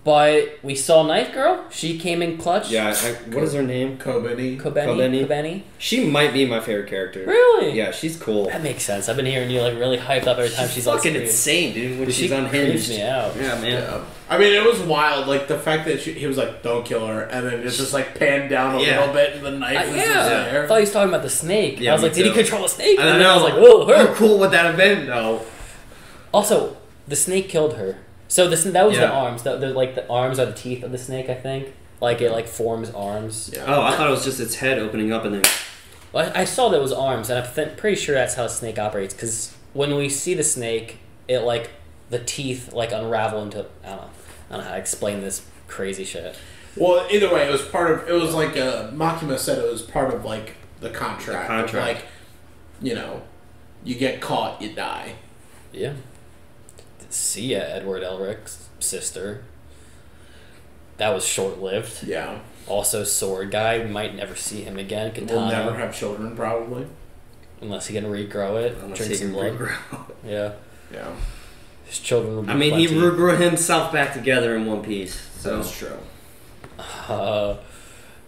[SPEAKER 1] But we saw Knife Girl. She came in clutch.
[SPEAKER 4] Yeah, what is her name?
[SPEAKER 3] Kobeni.
[SPEAKER 1] Kobeni.
[SPEAKER 4] She might be my favorite character.
[SPEAKER 1] Really?
[SPEAKER 4] Yeah, she's cool.
[SPEAKER 1] That makes sense. I've been hearing you like really hyped up every time she's on
[SPEAKER 4] fucking
[SPEAKER 1] screen.
[SPEAKER 4] insane, dude. When
[SPEAKER 1] Dude,
[SPEAKER 4] she's
[SPEAKER 1] she
[SPEAKER 4] unhinged.
[SPEAKER 1] creeps me out.
[SPEAKER 4] Yeah, man.
[SPEAKER 3] Yeah. I mean, it was wild. Like the fact that he was like, "Don't kill her," and then it just like panned down a
[SPEAKER 4] Yeah.
[SPEAKER 3] little bit, and the knife was just
[SPEAKER 1] Yeah. I
[SPEAKER 3] there.
[SPEAKER 1] thought he was talking about the snake.
[SPEAKER 4] Yeah,
[SPEAKER 1] I was
[SPEAKER 4] me
[SPEAKER 1] like, did he
[SPEAKER 4] too.
[SPEAKER 1] control a snake?
[SPEAKER 4] I
[SPEAKER 1] And then
[SPEAKER 4] know.
[SPEAKER 1] I was like, whoa,
[SPEAKER 4] How
[SPEAKER 1] her.
[SPEAKER 4] cool would that have been, though?
[SPEAKER 1] Also, the snake killed her. So that was the
[SPEAKER 4] Yeah.
[SPEAKER 1] arms. The like the arms are the teeth of the snake, I think. Like it like forms arms.
[SPEAKER 3] Yeah.
[SPEAKER 4] Oh, I thought it was just its head opening up and then...
[SPEAKER 1] Well, I saw that it was arms, and I'm pretty sure that's how a snake operates. Because when we see the snake, it like the teeth like unravel into I don't know how to explain this crazy shit.
[SPEAKER 3] Well, either way, it was part of. It was like Makima said. It was part of like the contract.
[SPEAKER 4] The contract.
[SPEAKER 3] Like, you get caught, you die.
[SPEAKER 1] Yeah. See ya, Edward Elric's sister. That was short lived.
[SPEAKER 3] Yeah.
[SPEAKER 1] Also, sword guy. We might never see him again. Katana,
[SPEAKER 3] We'll never have children, probably.
[SPEAKER 1] unless he can regrow it,
[SPEAKER 4] Unless
[SPEAKER 1] drink
[SPEAKER 4] he
[SPEAKER 1] some
[SPEAKER 4] can
[SPEAKER 1] blood.
[SPEAKER 4] regrow.
[SPEAKER 1] Yeah,
[SPEAKER 3] Yeah.
[SPEAKER 1] his children will be
[SPEAKER 4] I mean, he
[SPEAKER 1] plenty.
[SPEAKER 4] regrew himself back together in one piece. So
[SPEAKER 3] That's true.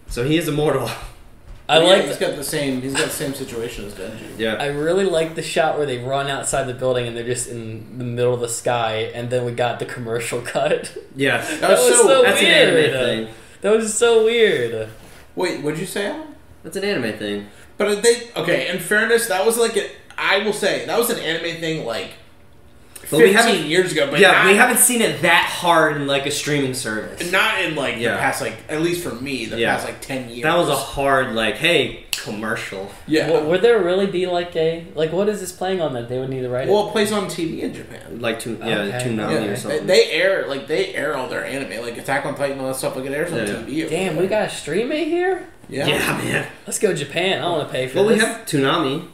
[SPEAKER 4] So he is immortal.
[SPEAKER 1] I
[SPEAKER 3] Yeah,
[SPEAKER 1] like.
[SPEAKER 3] He's got the same situation as Denji.
[SPEAKER 4] Yeah.
[SPEAKER 1] I really like the shot where they run outside the building and they're just in the middle of the sky, and then we got the commercial cut.
[SPEAKER 4] Yeah.
[SPEAKER 3] That was so
[SPEAKER 4] That's
[SPEAKER 1] weird.
[SPEAKER 4] an anime thing.
[SPEAKER 1] That was so weird.
[SPEAKER 3] Wait, what'd you say, Alan?
[SPEAKER 4] That's an anime thing.
[SPEAKER 3] But in fairness, that was like I will say that was an anime thing like
[SPEAKER 4] But we
[SPEAKER 3] 15 years ago. But
[SPEAKER 4] Yeah,
[SPEAKER 3] not,
[SPEAKER 4] we haven't seen it that hard in like a streaming service.
[SPEAKER 3] not in like
[SPEAKER 4] Yeah.
[SPEAKER 3] the past like at least for me the
[SPEAKER 4] Yeah.
[SPEAKER 3] past like 10 years.
[SPEAKER 4] That was a hard like, hey, commercial.
[SPEAKER 3] yeah.
[SPEAKER 1] Would there really be like what is this playing on that they would need to write
[SPEAKER 3] Well, it plays on TV in Japan.
[SPEAKER 4] Like
[SPEAKER 1] Okay.
[SPEAKER 4] Toonami
[SPEAKER 3] Yeah,
[SPEAKER 4] or something.
[SPEAKER 3] they air all their anime like Attack on Titan and all that stuff. Like it airs on
[SPEAKER 4] Yeah.
[SPEAKER 3] TV.
[SPEAKER 1] it? Damn, we got to stream it here.
[SPEAKER 3] Yeah.
[SPEAKER 4] Yeah, man.
[SPEAKER 1] Let's go Japan. I don't want to pay for
[SPEAKER 4] Well,
[SPEAKER 1] this.
[SPEAKER 4] we have Toonami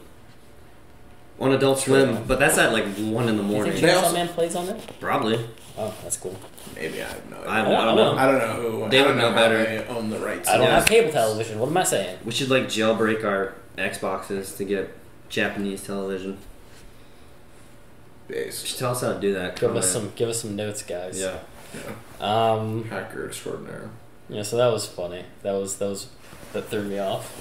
[SPEAKER 4] on Adult Swim, but that's at like 1 in the
[SPEAKER 1] You
[SPEAKER 4] morning.
[SPEAKER 1] think
[SPEAKER 3] They
[SPEAKER 1] Chainsaw
[SPEAKER 3] also-
[SPEAKER 1] Man plays on it?
[SPEAKER 4] Probably.
[SPEAKER 1] Oh, that's cool.
[SPEAKER 3] Maybe I have no idea.
[SPEAKER 4] I
[SPEAKER 1] I
[SPEAKER 4] don't
[SPEAKER 1] don't
[SPEAKER 4] know.
[SPEAKER 3] I don't know who.
[SPEAKER 4] They
[SPEAKER 3] I
[SPEAKER 4] would
[SPEAKER 3] don't
[SPEAKER 4] know
[SPEAKER 3] how
[SPEAKER 4] better.
[SPEAKER 3] They own the rights.
[SPEAKER 1] I don't
[SPEAKER 4] Yeah.
[SPEAKER 1] have cable television. What am I saying?
[SPEAKER 4] We should like jailbreak our Xboxes to get Japanese television.
[SPEAKER 3] Base.
[SPEAKER 4] Just tell us how to do that.
[SPEAKER 1] Give
[SPEAKER 4] comment.
[SPEAKER 1] us some notes, guys.
[SPEAKER 4] Yeah.
[SPEAKER 3] Hacker extraordinaire.
[SPEAKER 1] Yeah, so that was funny. That threw me off.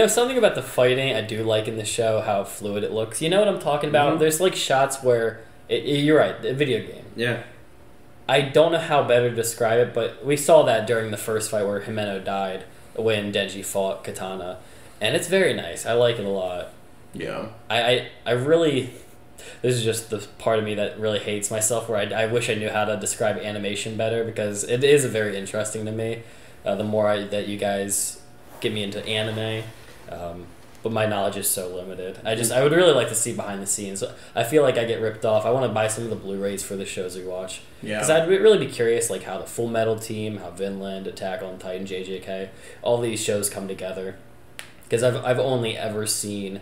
[SPEAKER 1] Something about the fighting I do like in the show, how fluid it looks. You know what I'm talking about?
[SPEAKER 4] Mhm.
[SPEAKER 1] There's like shots where you're right, a video game.
[SPEAKER 4] Yeah.
[SPEAKER 1] I don't know how better to describe it, but we saw that during the first fight where Himeno died when Denji fought Katana, and it's very nice. I like it a lot.
[SPEAKER 3] Yeah.
[SPEAKER 1] I really. This is just the part of me that really hates myself, where I wish I knew how to describe animation better, because it is very interesting to me. The more that you guys get me into anime, but my knowledge is so limited. I would really like to see behind the scenes. I feel like I get ripped off. I want to buy some of the Blu-rays for the shows we watch.
[SPEAKER 3] Yeah.
[SPEAKER 1] Because I'd really be curious, like how the Full Metal Team, how Vinland, Attack on Titan, JJK, all these shows come together. Because I've only ever seen,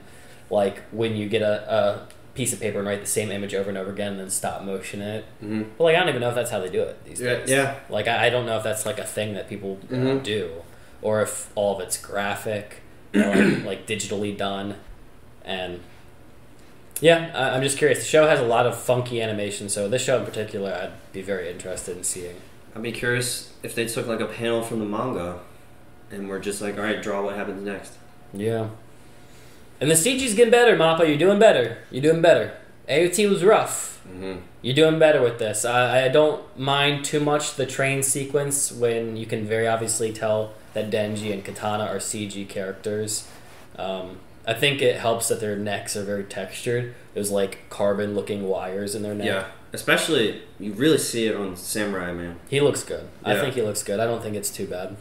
[SPEAKER 1] like, when you get a piece of paper and write the same image over and over again and then stop motion it.
[SPEAKER 4] Mm-hmm.
[SPEAKER 1] But, like, I don't even know if that's how they do it these days.
[SPEAKER 4] Yeah.
[SPEAKER 1] Like, I don't know if that's, like, a thing that people do. Or if all of it's graphic, or, like, digitally done. And, yeah, I'm just curious. The show has a lot of funky animation, so this show in particular I'd be very interested in seeing.
[SPEAKER 4] I'd be curious if they took like a panel from the manga and we're just like, all right, draw what happens next.
[SPEAKER 1] Yeah. And the CG's getting better, Mappa. You're doing better. You're doing better. AOT was rough.
[SPEAKER 4] Mm-hmm.
[SPEAKER 1] You're doing better with this. I don't mind too much the train sequence when you can very obviously tell that Denji and Katana are CG characters. I think it helps that their necks are very textured. There's like carbon-looking wires in their neck.
[SPEAKER 4] Yeah, especially you really see it on Samurai Man.
[SPEAKER 1] He looks good.
[SPEAKER 4] Yeah.
[SPEAKER 1] I think he looks good. I don't think it's too bad.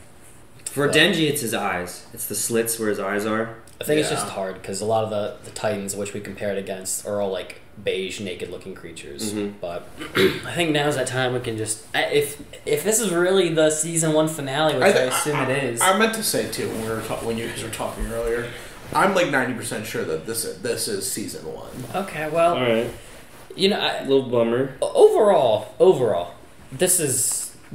[SPEAKER 4] For Denji, it's his eyes. It's the slits where his eyes are.
[SPEAKER 1] I think it's just hard because a lot of the Titans, which we compare it against, are all like beige, naked-looking creatures.
[SPEAKER 4] Mm-hmm.
[SPEAKER 1] But I think now's that time we can just if this is really the season 1 finale, which I assume it is.
[SPEAKER 3] I meant to say too when you guys were talking earlier, I'm like 90% sure that this is season 1.
[SPEAKER 1] Okay, well,
[SPEAKER 4] All right.
[SPEAKER 1] You know,
[SPEAKER 4] A little bummer.
[SPEAKER 1] Overall,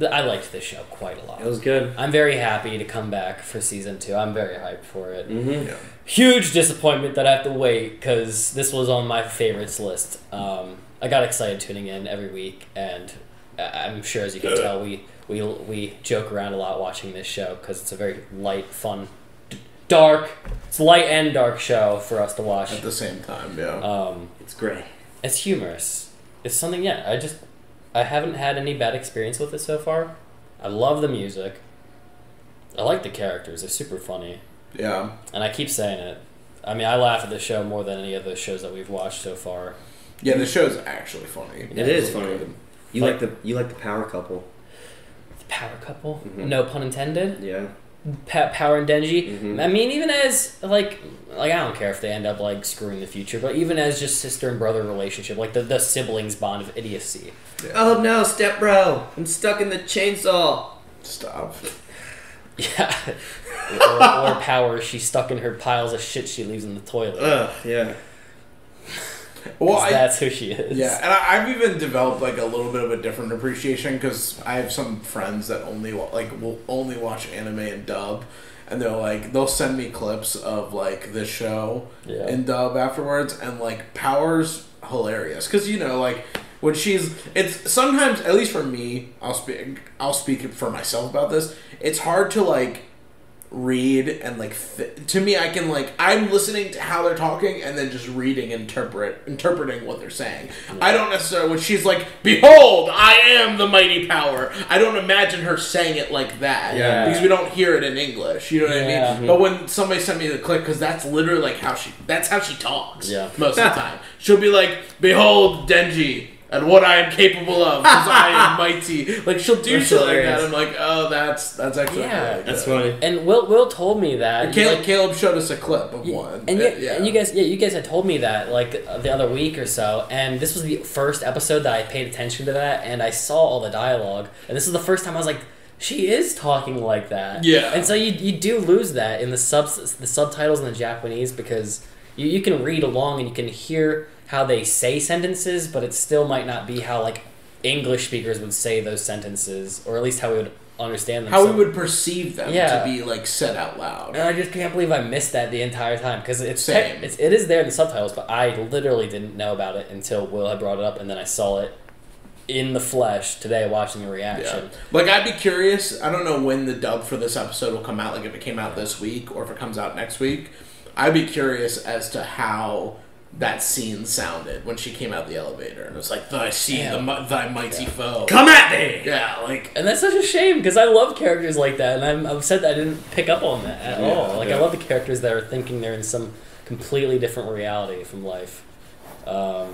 [SPEAKER 1] I liked this show quite a lot.
[SPEAKER 4] It was good.
[SPEAKER 1] I'm very happy to come back for season 2. I'm very hyped for it.
[SPEAKER 4] Mm-hmm.
[SPEAKER 3] Yeah.
[SPEAKER 1] Huge disappointment that I have to wait because this was on my favorites list. I got excited tuning in every week, and I'm sure, as you can tell, we joke around a lot watching this show because it's a very light, fun, dark. It's a light and dark show for us to watch
[SPEAKER 3] At the same time. Yeah.
[SPEAKER 4] It's great.
[SPEAKER 1] It's humorous. It's something. Yeah, I haven't had any bad experience with it so far. I love the music. I like the characters. They're super funny.
[SPEAKER 3] Yeah.
[SPEAKER 1] And I keep saying it. I mean, I laugh at the show more than any of the shows that we've watched so far.
[SPEAKER 3] Yeah, the show's actually funny.
[SPEAKER 4] It is funny.
[SPEAKER 3] Good.
[SPEAKER 4] You like the power couple.
[SPEAKER 1] The power couple?
[SPEAKER 4] Mm-hmm.
[SPEAKER 1] No pun intended.
[SPEAKER 4] Yeah.
[SPEAKER 1] Power and Denji.
[SPEAKER 4] Mm-hmm.
[SPEAKER 1] I mean, even as like I don't care if they end up like screwing the future, but even as just sister and brother relationship, like the siblings bond of idiocy.
[SPEAKER 3] Yeah.
[SPEAKER 4] Oh no, step bro! I'm stuck in the chainsaw.
[SPEAKER 3] Stop.
[SPEAKER 1] Yeah. or Power, she's stuck in her piles of shit she leaves in the toilet.
[SPEAKER 4] Ugh, yeah.
[SPEAKER 3] Well,
[SPEAKER 1] That's who she is.
[SPEAKER 3] Yeah, and I've even developed like a little bit of a different appreciation because I have some friends that will only watch anime and dub, and they'll send me clips of like the show in dub afterwards, and like Power's hilarious because like when it's sometimes, at least for me, I'll speak for myself about this. It's hard to like read and like to me, I can like I'm listening to how they're talking and then just reading interpreting what they're saying. I don't necessarily when she's like, "Behold, I am the mighty Power." I don't imagine her saying it like that because we don't hear it in English. You know what I mean?
[SPEAKER 1] Mm-hmm.
[SPEAKER 3] But when somebody sent me the clip, because that's literally like how she talks.
[SPEAKER 1] Yeah.
[SPEAKER 3] Most of the time, she'll be like, "Behold, Denji." And what I am capable of, because I am mighty. Like she'll do shit like that. I'm like, oh, that's actually really
[SPEAKER 4] That's
[SPEAKER 3] good.
[SPEAKER 4] funny.
[SPEAKER 1] And Will told me that.
[SPEAKER 3] And Caleb showed us a clip of one.
[SPEAKER 1] And you guys had told me that like the other week or so, and this was the first episode that I paid attention to that, and I saw all the dialogue, and this is the first time I was like, she is talking like that.
[SPEAKER 3] Yeah.
[SPEAKER 1] And so you do lose that in the subtitles in the Japanese because you can read along and you can hear how they say sentences, but it still might not be how like English speakers would say those sentences, or at least how we would understand them.
[SPEAKER 3] How we would perceive them
[SPEAKER 1] Yeah.
[SPEAKER 3] to be like said out loud.
[SPEAKER 1] And I just can't believe I missed that the entire time because it
[SPEAKER 3] Same.
[SPEAKER 1] is there in the subtitles, but I literally didn't know about it until Will had brought it up, and then I saw it in the flesh today watching the reaction.
[SPEAKER 3] Yeah. Like I'd be curious. I don't know when the dub for this episode will come out. Like if it came out this week or if it comes out next week. I'd be curious as to how that scene sounded when she came out the elevator and it was like, "I see thy mighty foe.
[SPEAKER 4] Come at me!"
[SPEAKER 3] Yeah, like,
[SPEAKER 1] And that's such a shame because I love characters like that, and I'm upset that I didn't pick up on that at all. Like I love the characters that are thinking they're in some completely different reality from life. A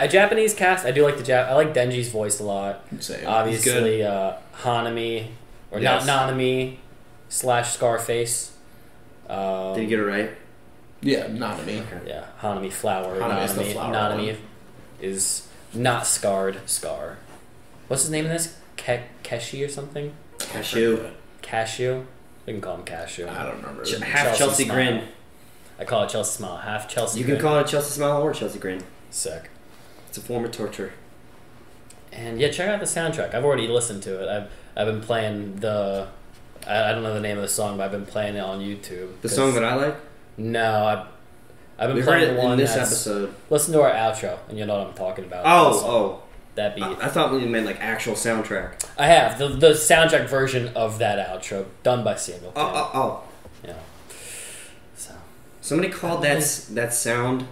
[SPEAKER 1] Japanese cast. I do like I like Denji's voice a lot.
[SPEAKER 3] same.
[SPEAKER 1] Obviously, Hanami or
[SPEAKER 3] Yes.
[SPEAKER 1] Nanami. / Scarface.
[SPEAKER 4] Did you get it right?
[SPEAKER 3] Yeah, Nanami.
[SPEAKER 1] Yeah, Hanami Flower.
[SPEAKER 3] Hanami is the flower
[SPEAKER 1] Nanami
[SPEAKER 3] one.
[SPEAKER 1] is not scarred. Scar. What's his name in this? Keshi or something? Cashew. We can call him Cashew.
[SPEAKER 3] I don't remember.
[SPEAKER 4] Half Chelsea
[SPEAKER 1] Smile.
[SPEAKER 4] Grin.
[SPEAKER 1] I call it Chelsea Smile. Half Chelsea
[SPEAKER 4] You
[SPEAKER 1] Grin.
[SPEAKER 4] can call it Chelsea Smile or Chelsea Grin.
[SPEAKER 1] Sick.
[SPEAKER 4] It's a form of torture.
[SPEAKER 1] And yeah, check out the soundtrack. I've already listened to it. I've been playing the... I don't know the name of the song, but I've been playing it on YouTube.
[SPEAKER 4] The song that I like?
[SPEAKER 1] No, I've been
[SPEAKER 4] We
[SPEAKER 1] playing
[SPEAKER 4] heard
[SPEAKER 1] the
[SPEAKER 4] it
[SPEAKER 1] one
[SPEAKER 4] in this
[SPEAKER 1] that's...
[SPEAKER 4] episode.
[SPEAKER 1] Listen to our outro, and you'll know what I'm talking about.
[SPEAKER 4] Oh.
[SPEAKER 1] That beat.
[SPEAKER 4] I thought you meant like actual soundtrack.
[SPEAKER 1] I have. The soundtrack version of that outro, done by Samuel.
[SPEAKER 4] Oh.
[SPEAKER 1] Yeah. So.
[SPEAKER 4] Somebody called that sound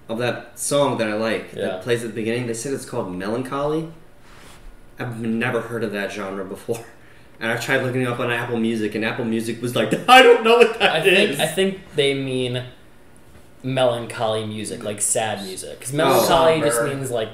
[SPEAKER 4] of that song that I like, that plays at the beginning, they said it's called melancholy. I've never heard of that genre before. And I tried looking it up on Apple Music, and Apple Music was like, I don't know what that is.
[SPEAKER 1] I think they mean melancholy music, like sad music. Because melancholy just means it's
[SPEAKER 3] like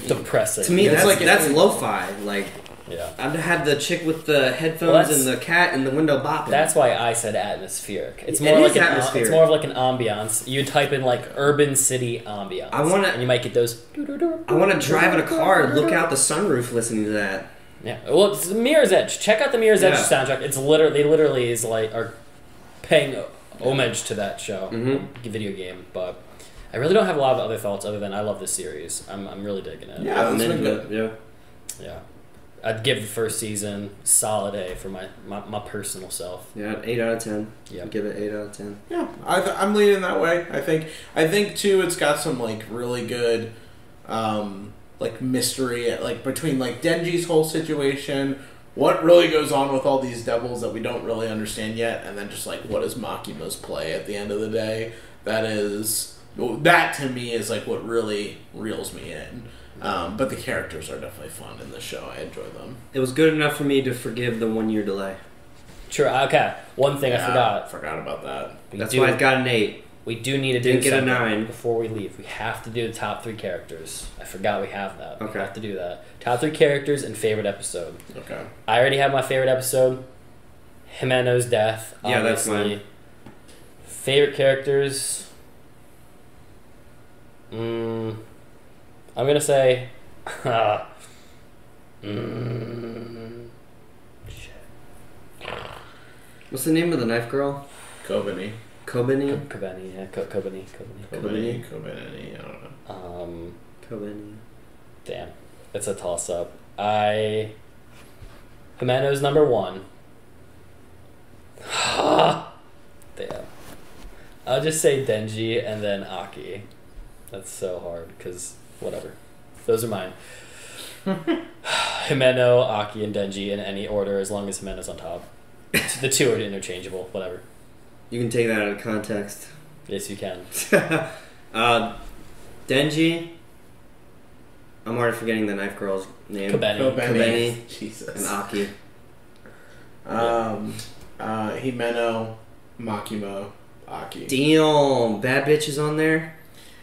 [SPEAKER 1] depressing.
[SPEAKER 4] To me,
[SPEAKER 3] It's
[SPEAKER 4] that's lo-fi. Like,
[SPEAKER 1] yeah.
[SPEAKER 4] I've had the chick with the headphones and the cat in the window bopping.
[SPEAKER 1] That's why I said atmospheric. It's
[SPEAKER 4] It
[SPEAKER 1] more
[SPEAKER 4] is
[SPEAKER 1] like
[SPEAKER 4] atmospheric.
[SPEAKER 1] It's more of like an ambiance. You type in like urban city ambiance. And you might get those.
[SPEAKER 4] I want to drive in a car and look out the sunroof listening to that.
[SPEAKER 1] Yeah. Well, it's Mirror's Edge. Check out the Mirror's Edge soundtrack. It's literally is like are paying homage to that show, video game. But I really don't have a lot of other thoughts other than I love this series. I'm really digging it.
[SPEAKER 3] Yeah, that's been good.
[SPEAKER 1] Yeah. I'd give the first season solid A for my personal self.
[SPEAKER 4] Yeah, 8 out of 10.
[SPEAKER 1] Yeah,
[SPEAKER 4] give it 8 out of 10.
[SPEAKER 3] Yeah, I'm leaning that way. I think too. It's got some like really good, like mystery, like between like Denji's whole situation, what really goes on with all these devils that we don't really understand yet, and then just like what is Makima's play at the end of the day. That to me is like what really reels me in. But the characters are definitely fun in the show. I enjoy them.
[SPEAKER 4] It was good enough for me to forgive the 1 year delay.
[SPEAKER 1] True. Okay. One thing I forgot.
[SPEAKER 3] Forgot about that.
[SPEAKER 4] That's why I got an 8.
[SPEAKER 1] We do need to do
[SPEAKER 4] Didn't get a
[SPEAKER 1] something
[SPEAKER 4] 9
[SPEAKER 1] before we leave. We have to do the top 3 characters. I forgot we have that.
[SPEAKER 4] Okay.
[SPEAKER 1] We have to do that. Top 3 characters and favorite episode.
[SPEAKER 3] Okay.
[SPEAKER 1] I already have my favorite episode. Himeno's death.
[SPEAKER 4] Yeah, that's mine.
[SPEAKER 1] Favorite characters. I'm gonna say.
[SPEAKER 4] What's the name of the knife girl?
[SPEAKER 3] Kobani.
[SPEAKER 4] Kobani?
[SPEAKER 1] Kobani, yeah. Kobani.
[SPEAKER 3] I don't know.
[SPEAKER 4] Kobani.
[SPEAKER 1] Damn. It's a toss-up. Himeno's number 1. Damn. I'll just say Denji and then Aki. That's so hard, because whatever. Those are mine. Himeno, Aki, and Denji in any order as long as Himeno's on top. The 2 are interchangeable, whatever.
[SPEAKER 4] You can take that out of context.
[SPEAKER 1] Yes, you can.
[SPEAKER 4] Denji. I'm already forgetting the knife girl's name.
[SPEAKER 1] Kobani.
[SPEAKER 3] Jesus.
[SPEAKER 4] And Aki.
[SPEAKER 3] Himeno, Makima, Aki.
[SPEAKER 4] Damn, bad bitch is on there.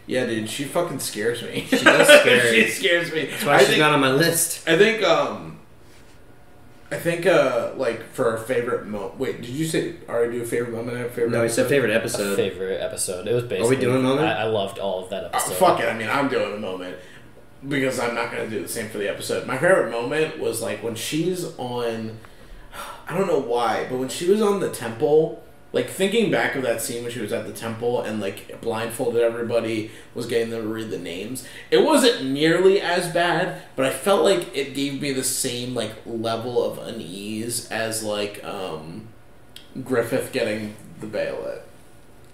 [SPEAKER 3] Yeah, dude, she fucking scares me.
[SPEAKER 4] She does scare
[SPEAKER 3] She scares me.
[SPEAKER 4] That's why she's not on my list.
[SPEAKER 3] I think, like, for our favorite moment... Wait, did you say... Already do a favorite moment? I have a favorite
[SPEAKER 4] No, he said favorite episode.
[SPEAKER 1] A favorite episode. It was basically...
[SPEAKER 4] Are we doing a moment?
[SPEAKER 1] I loved all of that episode.
[SPEAKER 3] Fuck it, I mean, I'm doing a moment. Because I'm not going to do the same for the episode. My favorite moment was, like, when she's on... I don't know why, but when she was on the temple... Like, thinking back of that scene when she was at the temple and, like, blindfolded everybody, was getting them to read the names, it wasn't nearly as bad, but I felt like it gave me the same, like, level of unease as, like, Griffith getting the bayonet.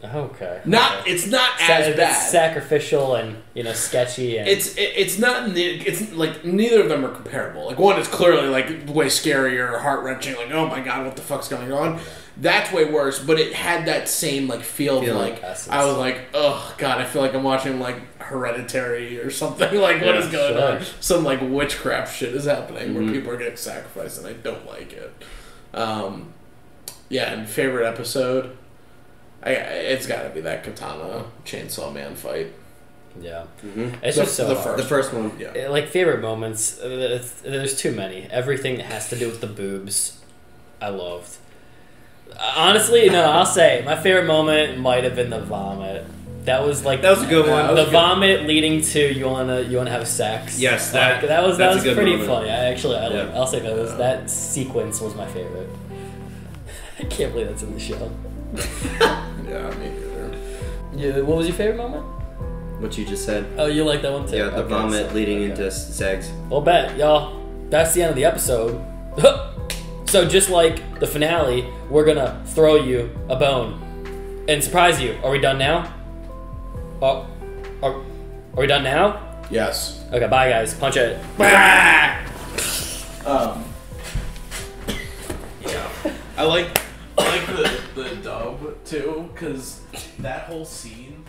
[SPEAKER 1] Okay.
[SPEAKER 3] It's not as bad.
[SPEAKER 1] It's sacrificial and, sketchy. And
[SPEAKER 3] It's not... It's, like, neither of them are comparable. Like, one is clearly, like, way scarier, heart-wrenching, like, oh my god, what the fuck's going on? That's way worse, but it had that same, like, feel of, like,
[SPEAKER 1] essence.
[SPEAKER 3] I was like, oh, God, I feel like I'm watching, like, Hereditary or something. Like, what is going on? Some, like, witchcraft shit is happening where people are getting sacrificed, and I don't like it. Yeah, and favorite episode, it's gotta be that Katana Chainsaw Man fight.
[SPEAKER 1] Yeah.
[SPEAKER 4] Mm-hmm.
[SPEAKER 1] It's just so hard.
[SPEAKER 4] The first one.
[SPEAKER 3] Yeah.
[SPEAKER 1] Like, favorite moments, there's too many. Everything that has to do with the boobs, I loved. Honestly, no, I'll say, my favorite moment might have been the vomit. That was a
[SPEAKER 4] good one.
[SPEAKER 1] The vomit leading to you wanna have sex.
[SPEAKER 4] Yes,
[SPEAKER 1] that was
[SPEAKER 4] that's a good
[SPEAKER 1] pretty
[SPEAKER 4] moment.
[SPEAKER 1] funny. I'll say that sequence was my favorite. I can't believe that's in the show.
[SPEAKER 3] Yeah, me neither.
[SPEAKER 1] Yeah, what was your favorite moment?
[SPEAKER 4] What you just said.
[SPEAKER 1] Oh, you like that one too?
[SPEAKER 4] Yeah, the vomit leading into Zags.
[SPEAKER 1] Well, bet, y'all. That's the end of the episode. So just like the finale, we're gonna throw you a bone and surprise you. Are we done now? Oh, are we done now?
[SPEAKER 3] Yes.
[SPEAKER 1] Okay, bye guys. Punch it.
[SPEAKER 3] Yeah. I like the dub too, because that whole scene